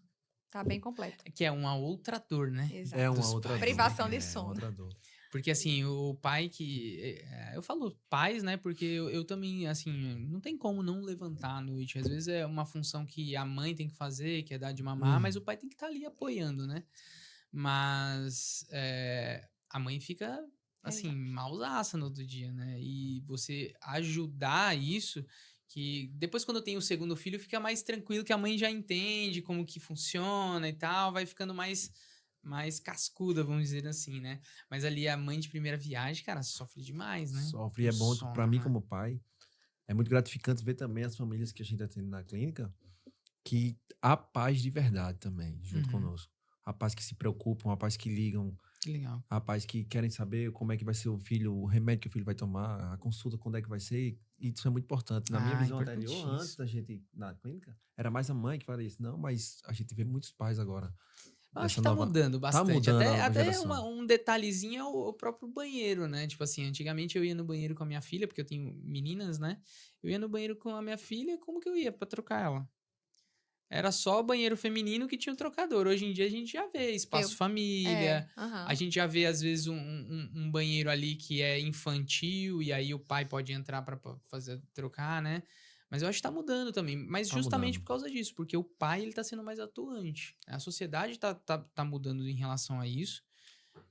tá bem completo. Que é uma outra dor, né? Exato. É uma outra dor. Privação de sono. Outra dor. Porque, assim, o pai que... eu falo pais, né? Porque eu também, assim, não tem como não levantar à noite. Às vezes é uma função que a mãe tem que fazer, que é dar de mamar, mas o pai tem que estar ali apoiando, né? Mas a mãe fica, assim, mausaça no outro dia, né? E você ajudar isso, que depois quando tem o segundo filho, fica mais tranquilo, que a mãe já entende como que funciona e tal, vai ficando mais cascuda, vamos dizer assim, né? Mas ali a mãe de primeira viagem, cara, sofre demais, né? Sofre. E é bom, pra mim como pai, é muito gratificante ver também as famílias que a gente atende na clínica, que há pais de verdade também, junto conosco. Há pais que se preocupam, há pais que ligam. Que legal. Há pais que querem saber como é que vai ser o filho, o remédio que o filho vai tomar, a consulta, quando é que vai ser. E isso é muito importante. Na minha visão anterior, antes da gente ir na clínica, era mais a mãe que faria isso. Não, mas a gente vê muitos pais agora. Acho que tá mudando bastante. Tá mudando até um detalhezinho é o próprio banheiro, né? Tipo assim, antigamente eu ia no banheiro com a minha filha, porque eu tenho meninas, né? Eu ia no banheiro com a minha filha, como que eu ia pra trocar ela? Era só banheiro feminino que tinha um trocador. Hoje em dia a gente já vê espaço família, a gente já vê às vezes um banheiro ali que é infantil e aí o pai pode entrar pra trocar, né? Mas eu acho que tá mudando também. Mas justamente por causa disso. Porque o pai, ele tá sendo mais atuante. A sociedade tá mudando em relação a isso.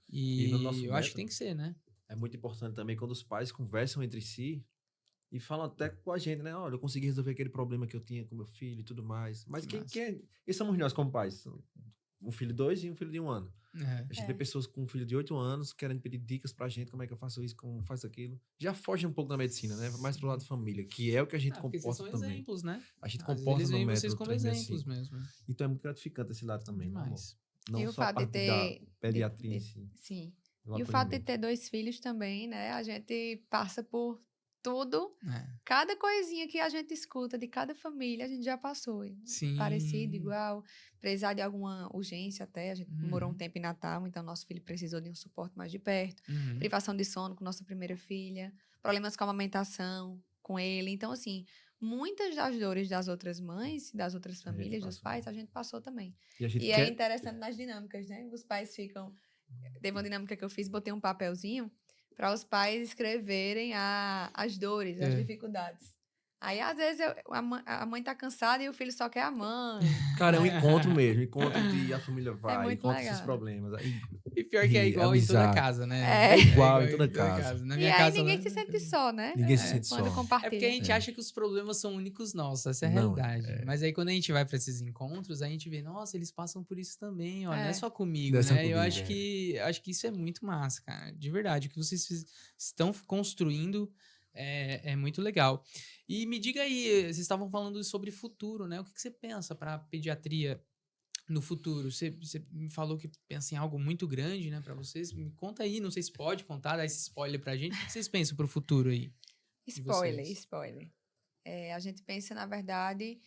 E no nosso eu acho que tem que ser, né? É muito importante também quando os pais conversam entre si e falam até com a gente, né? Olha, eu consegui resolver aquele problema que eu tinha com meu filho e tudo mais. Mas Que quem é? E somos nós como pais. Um filho de 2 e um filho de 1 ano. A gente vê pessoas com um filho de 8 anos querendo pedir dicas pra gente, como é que eu faço isso, como faço aquilo. Já foge um pouco da medicina, né? Mais pro lado da família, que é o que a gente Porque vocês comporta são também. exemplos, né? A gente Às vezes comporta eles no veem vocês método como 365. exemplos mesmo. Então é muito gratificante esse lado também, né, amor? Demais. Não E o só a fato de parte da ter. pediatria em si. Sim. do E o fato de acolhimento. ter 2 filhos também, né? A gente passa por tudo. É. Cada coisinha que a gente escuta de cada família, a gente já passou. Sim. Parecido, igual. Precisar de alguma urgência até. A gente morou um Uhum. tempo em Natal, então nosso filho precisou de um suporte mais de perto. Uhum. Privação de sono com nossa primeira filha. Problemas com a amamentação com ele. Então, assim, muitas das dores das outras mães, das outras famílias, dos pais, a gente passou também. E a gente É interessante nas dinâmicas, né? Os pais ficam... Teve uma dinâmica que eu fiz, botei um papelzinho para os pais escreverem as dores, as dificuldades. Aí, às vezes, a mãe tá cansada e o filho só quer a mãe. Cara, é um encontro mesmo. Encontro de a família vai, muito encontra legal. esses problemas. E pior que é igual em toda casa, né? É igual em toda casa. Na E minha aí casa, ninguém né? se sente só, né? Ninguém se sente quando só. compartilha. É porque a gente acha que os problemas são únicos nossos, essa é a Não, realidade. Mas aí quando a gente vai para esses encontros, a gente vê, nossa, eles passam por isso também, ó, não é só comigo, Não é só né? Eu comigo, acho que isso é muito massa, cara. De verdade, o que vocês estão construindo é muito legal. E me diga aí, vocês estavam falando sobre futuro, né? O que você pensa para pediatria no futuro? Você me falou que pensa em algo muito grande, né, para vocês. Me conta aí, não sei se pode contar, dar esse spoiler pra gente. O que vocês pensam pro futuro aí? Spoiler. A gente pensa, na verdade,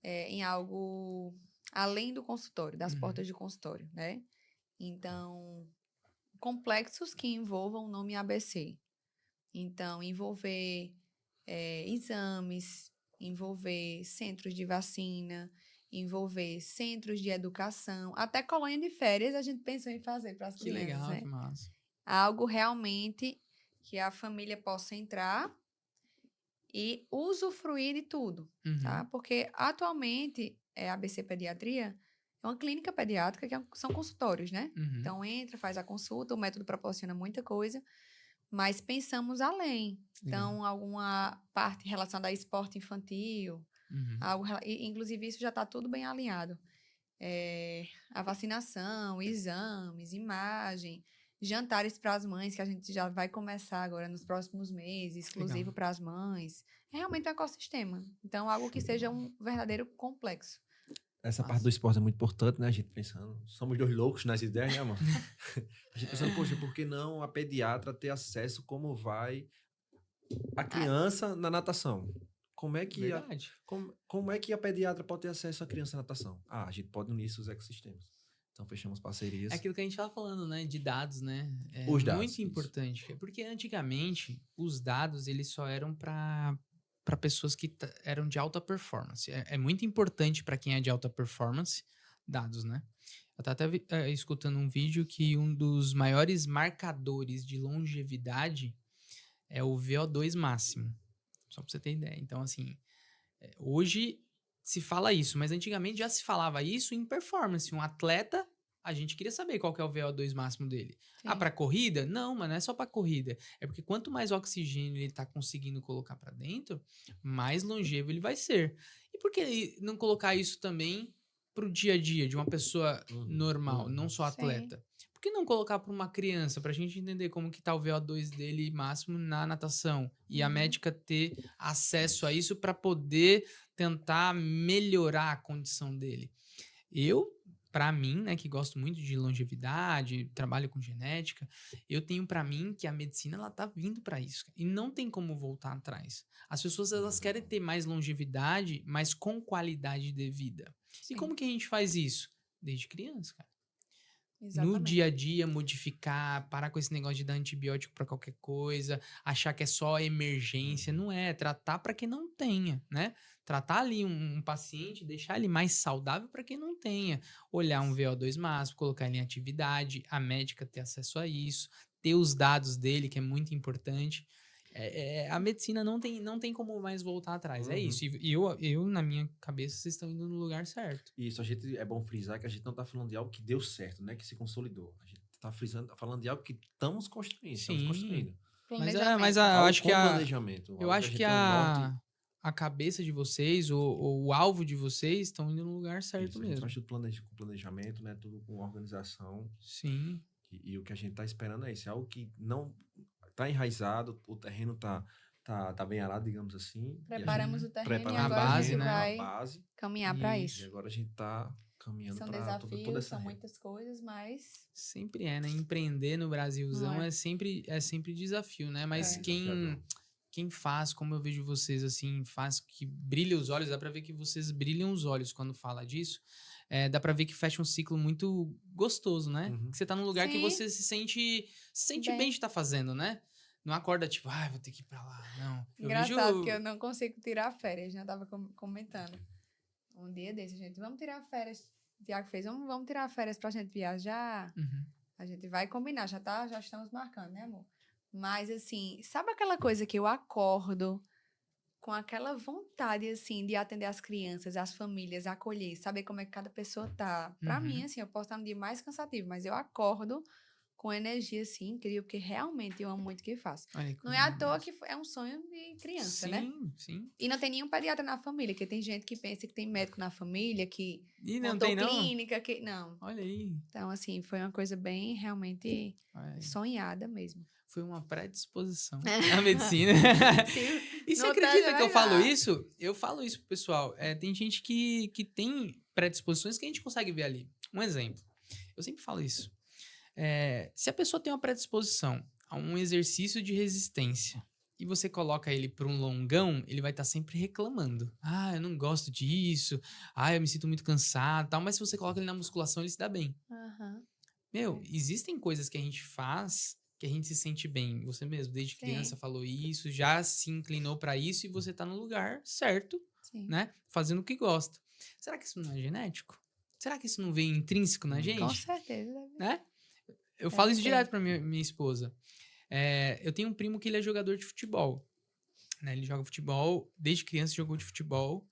em algo além do consultório, das portas de consultório, né? Então, complexos que envolvam o nome ABC. Então, envolver exames, envolver centros de vacina, envolver centros de educação, até colônia de férias a gente pensou em fazer para as crianças. Que legal, né? que massa. Algo realmente que a família possa entrar e usufruir de tudo, tá? Porque atualmente a ABC Pediatria é uma clínica pediátrica que são consultórios, né? Então entra, faz a consulta, o método proporciona muita coisa, mas pensamos além. Então, alguma parte relacionada a esporte infantil, inclusive isso já está tudo bem alinhado. A vacinação, exames, imagem, jantares para as mães, que a gente já vai começar agora nos próximos meses, exclusivo para as mães. É realmente um ecossistema. Então, algo que seja um verdadeiro complexo. Essa parte do esporte é muito importante, né? A gente pensando, somos dois loucos nas ideias, né, amor? A gente pensando, poxa, por que não a pediatra ter acesso como vai a criança na natação? Como é que como é que a pediatra pode ter acesso à criança na natação? A gente pode unir esses ecossistemas. Então, fechamos parcerias. É aquilo que a gente estava falando, né? De dados, né? Os dados. Muito importante. Porque antigamente, os dados, eles só eram para pessoas que eram de alta performance. É muito importante para quem é de alta performance, dados, né? Eu estava até escutando um vídeo que um dos maiores marcadores de longevidade é o VO2 máximo. Só para você ter ideia. Então, assim, hoje se fala isso, mas antigamente já se falava isso em performance. Um atleta, a gente queria saber qual que é o VO2 máximo dele. Sim. Para corrida? Não, mas não é só para corrida. É porque quanto mais oxigênio ele tá conseguindo colocar para dentro, mais longevo ele vai ser. E por que não colocar isso também pro dia a dia de uma pessoa normal, não só atleta? Sim. Por que não colocar para uma criança, pra gente entender como que tá o VO2 dele máximo na natação e a médica ter acesso a isso para poder tentar melhorar a condição dele? Para mim, né, que gosto muito de longevidade, trabalho com genética, eu tenho para mim que a medicina ela tá vindo para isso e não tem como voltar atrás. As pessoas elas querem ter mais longevidade, mas com qualidade de vida. Sim. E como que a gente faz isso? Desde criança, cara. Exatamente. No dia a dia, modificar, parar com esse negócio de dar antibiótico para qualquer coisa, achar que é só emergência. Não é, tratar para quem não tenha, né? Tratar ali um paciente, deixar ele mais saudável para quem não tenha. Olhar um VO2 máximo, colocar ele em atividade, a médica ter acesso a isso, ter os dados dele, que é muito importante. A medicina não tem como mais voltar atrás. É isso. E eu, na minha cabeça, vocês estão indo no lugar certo. Isso, é bom frisar que a gente não está falando de algo que deu certo, né? Que se consolidou. A gente tá frisando, tá falando de algo que estamos construindo. Sim. Estamos construindo. Mas eu acho que planejamento. eu acho que a cabeça de vocês, o alvo de vocês estão indo no lugar certo Isso, mesmo. A gente faz tudo com planejamento, né? Tudo com organização. Sim. E o que a gente tá esperando é isso. É algo que não tá enraizado, o terreno tá bem arado, digamos assim. Preparamos o terreno e a agora base, a gente né? vai A base. caminhar para isso. E agora a gente tá caminhando São para desafios, toda essa são rede. muitas coisas, mas... Sempre é, né? Empreender no Brasilzão é sempre desafio, né? Mas quem faz, como eu vejo vocês, assim, faz que brilha os olhos, dá pra ver que vocês brilham os olhos quando fala disso. Dá pra ver que fecha um ciclo muito gostoso, né? Uhum. Que você tá num lugar que você se sente bem de estar fazendo, né? Não acorda tipo, vou ter que ir pra lá, não. Engraçado que eu não consigo tirar férias, já tava comentando. Um dia desse, gente, vamos tirar férias. O Tiago fez, vamos tirar férias pra gente viajar. Uhum. A gente vai combinar, já estamos marcando, né, amor? Mas, assim, sabe aquela coisa que eu acordo com aquela vontade, assim, de atender as crianças, as famílias, acolher, saber como é que cada pessoa tá. Pra mim, assim, eu posso estar no dia mais cansativo, mas eu acordo com energia, assim, incrível, porque realmente eu amo muito o que faço. Não é à toa que é um sonho de criança, né? Sim. E não tem nenhum pediatra na família, porque tem gente que pensa que tem médico na família, que montou clínica, que... Não. Olha aí. Então, assim, foi uma coisa bem, realmente, sonhada mesmo. Foi uma predisposição à medicina. E você Não acredita que eu falo isso? Eu falo isso pro pessoal. Tem gente que tem predisposições que a gente consegue ver ali. Um exemplo. Eu sempre falo isso. Se a pessoa tem uma predisposição a um exercício de resistência e você coloca ele para um longão, ele vai estar sempre reclamando. Eu não gosto disso. Eu me sinto muito cansado, tal. Mas se você coloca ele na musculação, ele se dá bem. Existem coisas que a gente faz que a gente se sente bem. Você mesmo, desde criança, falou isso, já se inclinou para isso e você tá no lugar certo, né? Fazendo o que gosta. Será que isso não é genético? Será que isso não vem intrínseco na gente? Com certeza. Né? Eu falo isso direto pra minha esposa. Eu tenho um primo que ele é jogador de futebol. Né? Ele joga futebol, desde criança jogou de futebol.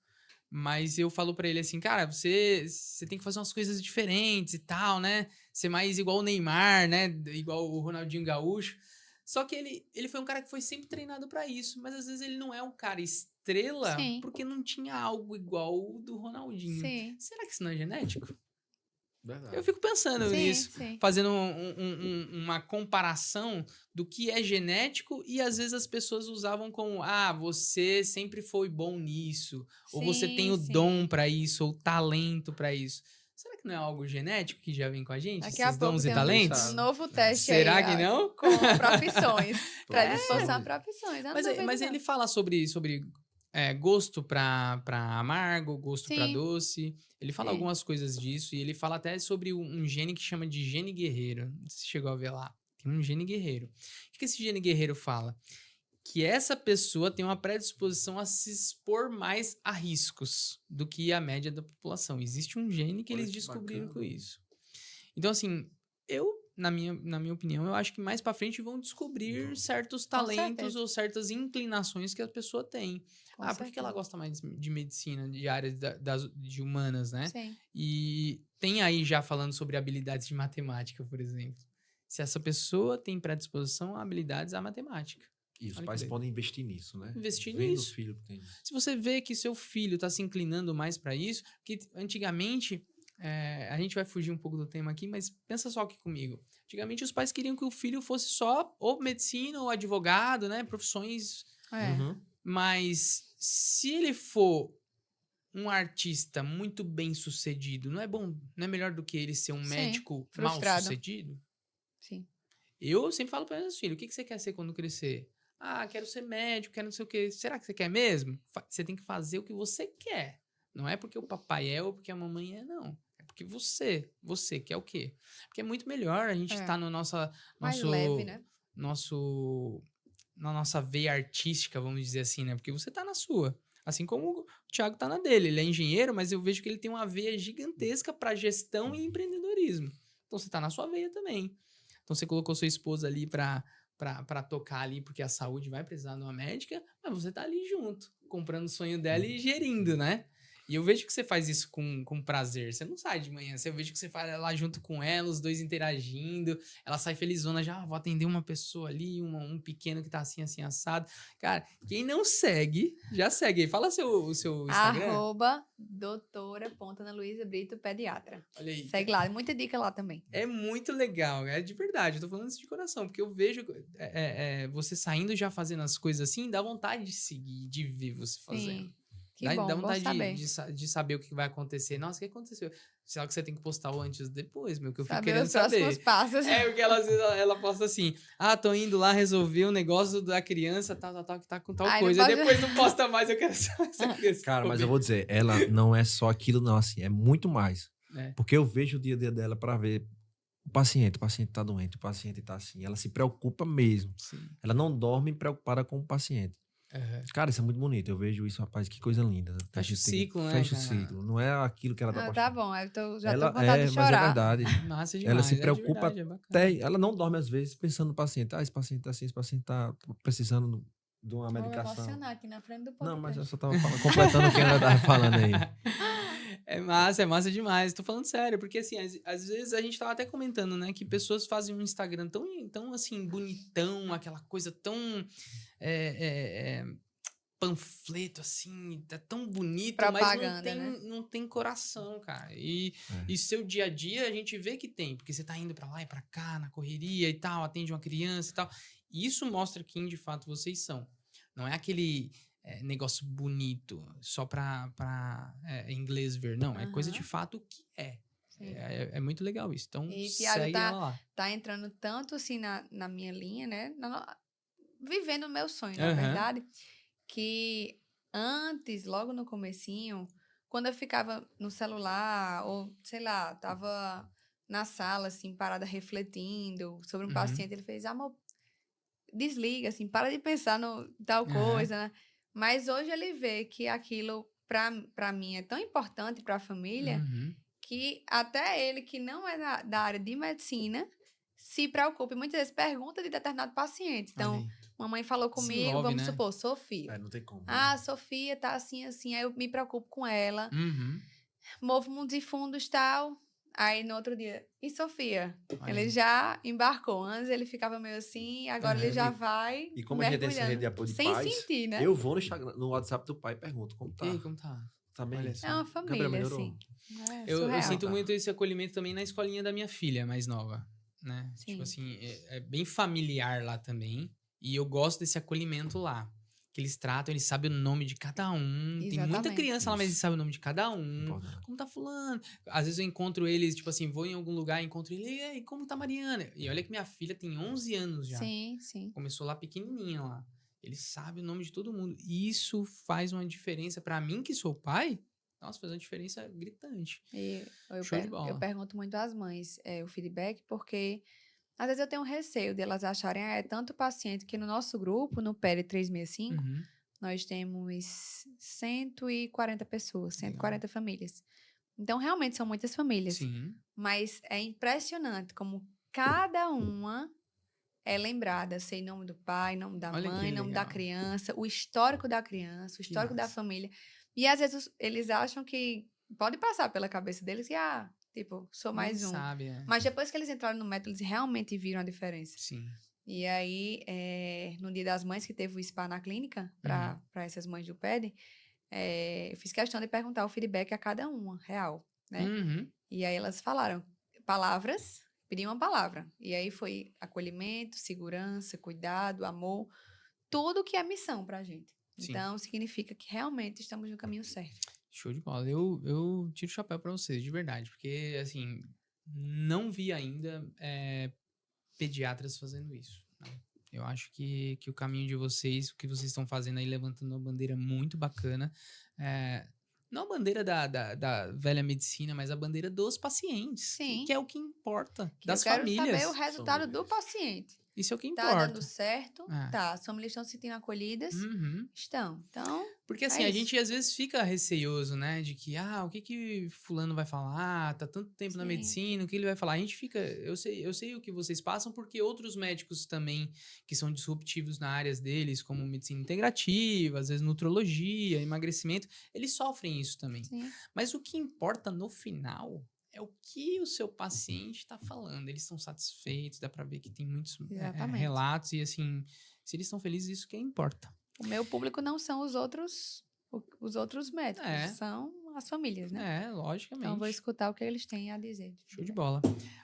Mas eu falo pra ele assim, cara, você tem que fazer umas coisas diferentes e tal, né? Ser mais igual o Neymar, né? Igual o Ronaldinho Gaúcho. Só que ele foi um cara que foi sempre treinado pra isso. Mas às vezes ele não é um cara estrela porque não tinha algo igual o do Ronaldinho. Será que isso não é genético? Verdade. Eu fico pensando nisso, fazendo uma comparação do que é genético e às vezes as pessoas usavam como, você sempre foi bom nisso, ou você tem o dom pra isso, ou talento pra isso. Será que não é algo genético que já vem com a gente? Daqui a pouco dons e talentos? Um novo teste Será aí, que não? Com profissões. Predisposição a profissões. Mas ele fala sobre gosto pra amargo, gosto pra doce. Ele fala algumas coisas disso. E ele fala até sobre um gene que chama de gene guerreiro. Não sei se chegou a ver lá. Tem um gene guerreiro. O que esse gene guerreiro fala? Que essa pessoa tem uma predisposição a se expor mais a riscos do que a média da população. Existe um gene que eles descobriram com isso. Então, assim, na minha opinião, eu acho que mais pra frente vão descobrir certos talentos ou certas inclinações que a pessoa tem. Por que ela gosta mais de medicina, de áreas de humanas, né? Sim. E tem aí já falando sobre habilidades de matemática, por exemplo. Se essa pessoa tem predisposição a habilidades à matemática. E os pais podem investir nisso, né? Investir Vendo nisso. o filho que tem. Se você vê que seu filho tá se inclinando mais pra isso, que antigamente... a gente vai fugir um pouco do tema aqui, mas pensa só aqui comigo. Antigamente, os pais queriam que o filho fosse só ou medicina ou advogado, né? Profissões... Mas se ele for um artista muito bem sucedido, não é bom? Não é melhor do que ele ser um médico mal sucedido? Sim. Eu sempre falo para meus filhos, o que você quer ser quando crescer? Quero ser médico, quero não sei o quê. Será que você quer mesmo? Você tem que fazer o que você quer. Não é porque o papai ou porque a mamãe não. É porque você quer o quê? Porque é muito melhor a gente estar mais leve, né? Na nossa veia artística, vamos dizer assim, né? Porque você tá na sua. Assim como o Thiago tá na dele. Ele é engenheiro, mas eu vejo que ele tem uma veia gigantesca para gestão e empreendedorismo. Então você tá na sua veia também. Então você colocou sua esposa ali para tocar ali, porque a saúde vai precisar de uma médica, mas você tá ali junto, comprando o sonho dela e gerindo, né? E eu vejo que você faz isso com prazer. Você não sai de manhã. Eu vejo que você faz lá junto com ela, os dois interagindo. Ela sai felizona, já vou atender uma pessoa ali, um pequeno que tá assim, assim, assado. Cara, quem não segue, já segue. Fala o seu Instagram. @doutora.analuisabrito pediatra. Olha aí. Segue lá, muita dica lá também. É muito legal, é de verdade. Eu tô falando isso de coração, porque eu vejo você saindo já fazendo as coisas assim, dá vontade de seguir, de ver você fazendo. Sim. Que bom, Dá vontade saber. de saber o que vai acontecer. Nossa, o que aconteceu? Será que você tem que postar o antes ou depois, meu? Que eu fico Saber querendo os próximos saber. passos. É, porque às vezes ela posta assim, tô indo lá resolver o negócio da criança, tal, que tá com tal coisa. E depois não posta mais, eu quero saber essa criança. Cara, mas eu vou dizer, ela não é só aquilo não, assim, é muito mais. É. Porque eu vejo o dia a dia dela pra ver o paciente tá doente, o paciente tá assim. Ela se preocupa mesmo. Sim. Ela não dorme preocupada com o paciente. Uhum. Cara, isso é muito bonito. Eu vejo isso, rapaz, que coisa linda. Fecha o ciclo, né? Fecha o ciclo. Não é aquilo que ela tá Tá postando. bom, já Ela tô com vontade de chorar. mas é verdade. Massa demais. Ela se preocupa de verdade, até... Ela não dorme, às vezes, pensando no paciente. Esse paciente tá assim, esse paciente tá precisando de uma Vou me medicação. emocionar aqui na frente do podcast. Não, mas eu só tava completando o que ela tava falando aí. É massa demais. Tô falando sério, porque assim, às vezes a gente tava até comentando, né, que pessoas fazem um Instagram tão assim, bonitão, aquela coisa tão panfleto, assim, tá tão bonito, Propaganda, mas não tem coração, cara. E seu dia a dia a gente vê que tem, porque você tá indo pra lá e pra cá, na correria e tal, atende uma criança e tal. E isso mostra quem de fato vocês são. Não é aquele negócio bonito só pra inglês ver, não. É coisa de fato que é. É muito legal isso. Então, e Thiago segue ela lá. Tá entrando tanto assim na minha linha, né? Vivendo o meu sonho, na verdade, que antes, logo no comecinho, quando eu ficava no celular ou, sei lá, tava na sala, assim, parada refletindo sobre um paciente, ele fez, amor, desliga, assim, para de pensar no tal coisa, né? Mas hoje ele vê que aquilo, pra mim, é tão importante pra família que até ele, que não é da área de medicina, se preocupa e muitas vezes pergunta de determinado paciente. Então, mamãe falou comigo, envolve, vamos né? supor, Sofia. Não tem como. Sofia tá assim, assim, aí eu me preocupo com ela, movo mundos e fundos e tal. Aí no outro dia, e Sofia? Ele já embarcou. Antes ele ficava meio assim, agora ele já vai. E como a gente tem essa rede de apoio de pais, sem sentir, né? eu vou no WhatsApp do pai e pergunto como tá. E aí, como tá? Tá bem? É uma família, assim. Eu sinto muito esse acolhimento também na escolinha da minha filha mais nova, né? Sim. Tipo assim, é bem familiar lá também. E eu gosto desse acolhimento lá. Que eles tratam, eles sabem o nome de cada um. Exatamente. Tem muita criança lá, mas eles sabem o nome de cada um. Como tá fulano? Às vezes eu encontro eles, tipo assim, vou em algum lugar, encontro ele, e aí, como tá Mariana? E olha que minha filha tem 11 anos já. Sim. Começou lá pequenininha lá. Ele sabe o nome de todo mundo. E isso faz uma diferença pra mim, que sou pai. Nossa, faz uma diferença gritante. Show de bola. Eu pergunto muito às mães o feedback, porque às vezes eu tenho receio de elas acharem é tanto paciente que no nosso grupo, no PERI 365, nós temos 140 pessoas, 140 famílias. Então, realmente são muitas famílias. Sim. Mas é impressionante como cada uma é lembrada, sei nome do pai, nome da mãe, nome da criança, o histórico da criança, o histórico da família. E às vezes eles acham que pode passar pela cabeça deles que, tipo, sou mais um. Sabe, Mas depois que eles entraram no método, eles realmente viram a diferença. Sim. E aí, no Dia das Mães, que teve o spa na clínica, para essas mães do PED, eu fiz questão de perguntar o feedback a cada uma, real, né? E aí elas falaram palavras, pediam uma palavra. E aí foi acolhimento, segurança, cuidado, amor, tudo que é missão pra gente. Sim. Então, significa que realmente estamos no caminho certo. Show de bola. Eu tiro o chapéu pra vocês, de verdade. Porque, assim, não vi ainda pediatras fazendo isso. Né? Eu acho que o caminho de vocês, o que vocês estão fazendo aí, levantando uma bandeira muito bacana. Não a bandeira da velha medicina, mas a bandeira dos pacientes. Sim. Que é o que importa, que das eu quero famílias. saber o resultado do paciente. Isso é o que Tá importa. dando certo? Tá. As famílias estão se sentindo acolhidas? Estão. Então, porque assim, a gente às vezes fica receioso, né? De que, o que fulano vai falar? Tá tanto tempo na medicina, o que ele vai falar? A gente fica... Eu sei o que vocês passam, porque outros médicos também, que são disruptivos na área deles, como medicina integrativa, às vezes nutrologia, emagrecimento, eles sofrem isso também. Sim. Mas o que importa no final... é o que o seu paciente está falando. Eles estão satisfeitos, dá para ver que tem muitos relatos. E assim, se eles estão felizes, isso que importa. O meu público não são os outros médicos, são as famílias, né? Logicamente. Então, vou escutar o que eles têm a dizer. Show de bola.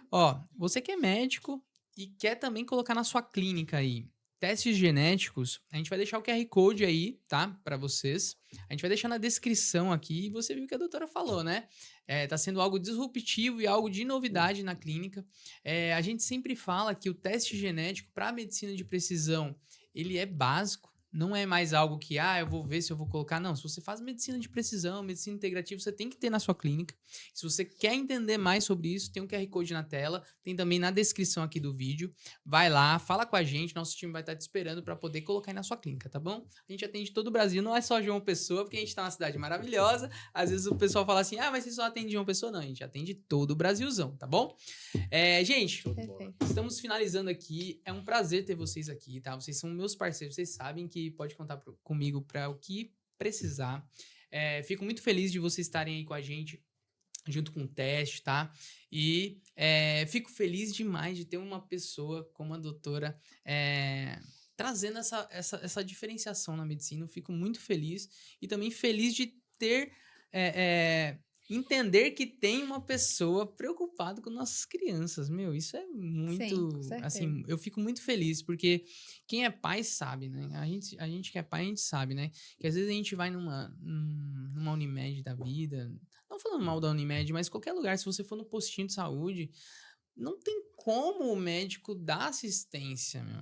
Ó, você que é médico e quer também colocar na sua clínica aí testes genéticos, a gente vai deixar o QR Code aí, tá? Para vocês. A gente vai deixar na descrição aqui. E você viu o que a doutora falou, né? Tá sendo algo disruptivo e algo de novidade na clínica. A gente sempre fala que o teste genético para a medicina de precisão, ele é básico. Não é mais algo que, eu vou ver se eu vou colocar. Não, se você faz medicina de precisão, medicina integrativa, você tem que ter na sua clínica. Se você quer entender mais sobre isso, tem um QR Code na tela, tem também na descrição aqui do vídeo. Vai lá, fala com a gente, nosso time vai estar te esperando para poder colocar aí na sua clínica, tá bom? A gente atende todo o Brasil, não é só João Pessoa, porque a gente tá numa cidade maravilhosa. Às vezes o pessoal fala assim, mas você só atende João Pessoa. Não, a gente atende todo o Brasilzão, tá bom? Gente, estamos finalizando aqui. É um prazer ter vocês aqui, tá? Vocês são meus parceiros, vocês sabem que pode contar comigo para o que precisar. Fico muito feliz de vocês estarem aí com a gente, junto com o teste, tá? E fico feliz demais de ter uma pessoa como a doutora trazendo essa diferenciação na medicina. Eu fico muito feliz e também feliz de ter... entender que tem uma pessoa preocupada com nossas crianças. Meu, isso é muito... Sim, assim, eu fico muito feliz, porque quem é pai sabe, né? A gente que é pai, a gente sabe, né? Que às vezes a gente vai numa Unimed da vida, não falando mal da Unimed, mas qualquer lugar, se você for no postinho de saúde, não tem como o médico dar assistência, meu.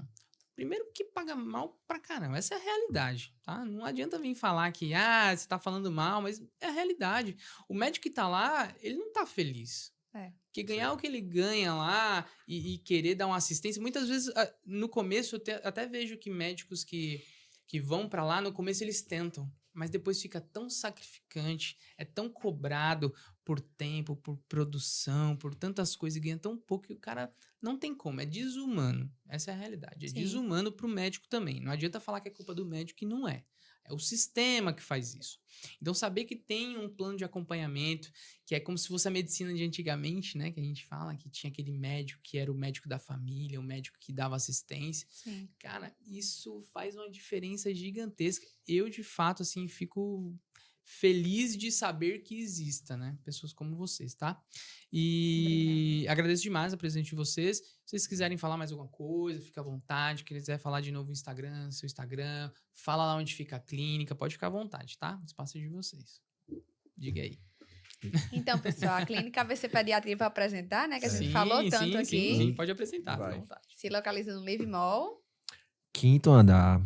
Primeiro que paga mal pra caramba. Essa é a realidade, tá? Não adianta vir falar que, você tá falando mal, mas é a realidade. O médico que tá lá, ele não tá feliz. Porque ganhar o que ele ganha lá e querer dar uma assistência... Muitas vezes, no começo, eu até vejo que médicos que vão pra lá, no começo eles tentam. Mas depois fica tão sacrificante, é tão cobrado por tempo, por produção, por tantas coisas, e ganha tão pouco que o cara não tem como, é desumano. Essa é a realidade, é desumano pro médico também. Não adianta falar que é culpa do médico, que não é. É o sistema que faz isso. Então, saber que tem um plano de acompanhamento, que é como se fosse a medicina de antigamente, né? Que a gente fala que tinha aquele médico que era o médico da família, o médico que dava assistência. Sim. Cara, isso faz uma diferença gigantesca. Eu, de fato, assim, fico feliz de saber que exista, né? Pessoas como vocês, tá? E agradeço demais a presença de vocês. Se vocês quiserem falar mais alguma coisa, fica à vontade. Se quiser falar de novo no Instagram, seu Instagram, fala lá onde fica a clínica, pode ficar à vontade, tá? O espaço é de vocês. Diga aí. Então, pessoal, a clínica ABC Pediatria para apresentar, né? Que a gente falou tanto aqui. Sim, pode apresentar, fica à vontade. Se localiza no Live Mall. 5º andar,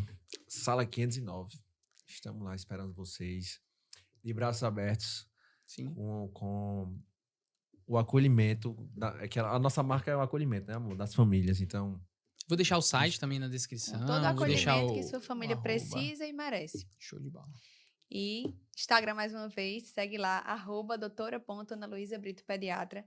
sala 509. Estamos lá esperando vocês. De braços abertos. Sim. Com o acolhimento. A nossa marca é o acolhimento, né, amor? Das famílias, então... Vou deixar o site também na descrição. Todo acolhimento que sua família @ precisa e merece. Show de bola. E Instagram, mais uma vez, segue lá, @doutora.analuisabrito pediatra.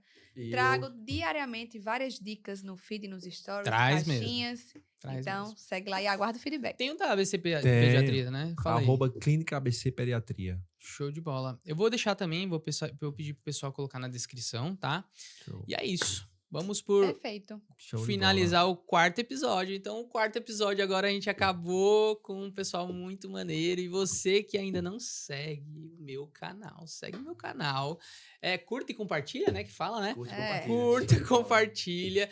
Trago diariamente várias dicas no feed, nos stories, caixinhas. Então, segue lá e aguarda o feedback. Tem o da ABC Pediatria, né? Fala aí. @clínica ABC Pediatria. Show de bola. Eu vou deixar também, vou pedir pro pessoal colocar na descrição, tá? Show. E é isso. Vamos por Perfeito. finalizar o 4º episódio. Então, o 4º episódio agora a gente acabou com um pessoal muito maneiro. E você que ainda não segue o meu canal, segue o meu canal. Curta e compartilha, né? Que fala, né? Curta e compartilha.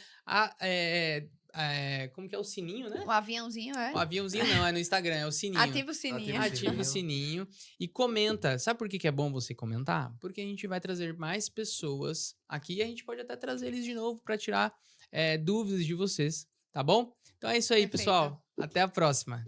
Como que é o sininho, né? O aviãozinho, O aviãozinho não, é no Instagram, é o sininho. Ativa o sininho. Ativa o sininho e comenta. Sabe por que é bom você comentar? Porque a gente vai trazer mais pessoas aqui e a gente pode até trazer eles de novo para tirar dúvidas de vocês, tá bom? Então é isso aí, pessoal. Até a próxima.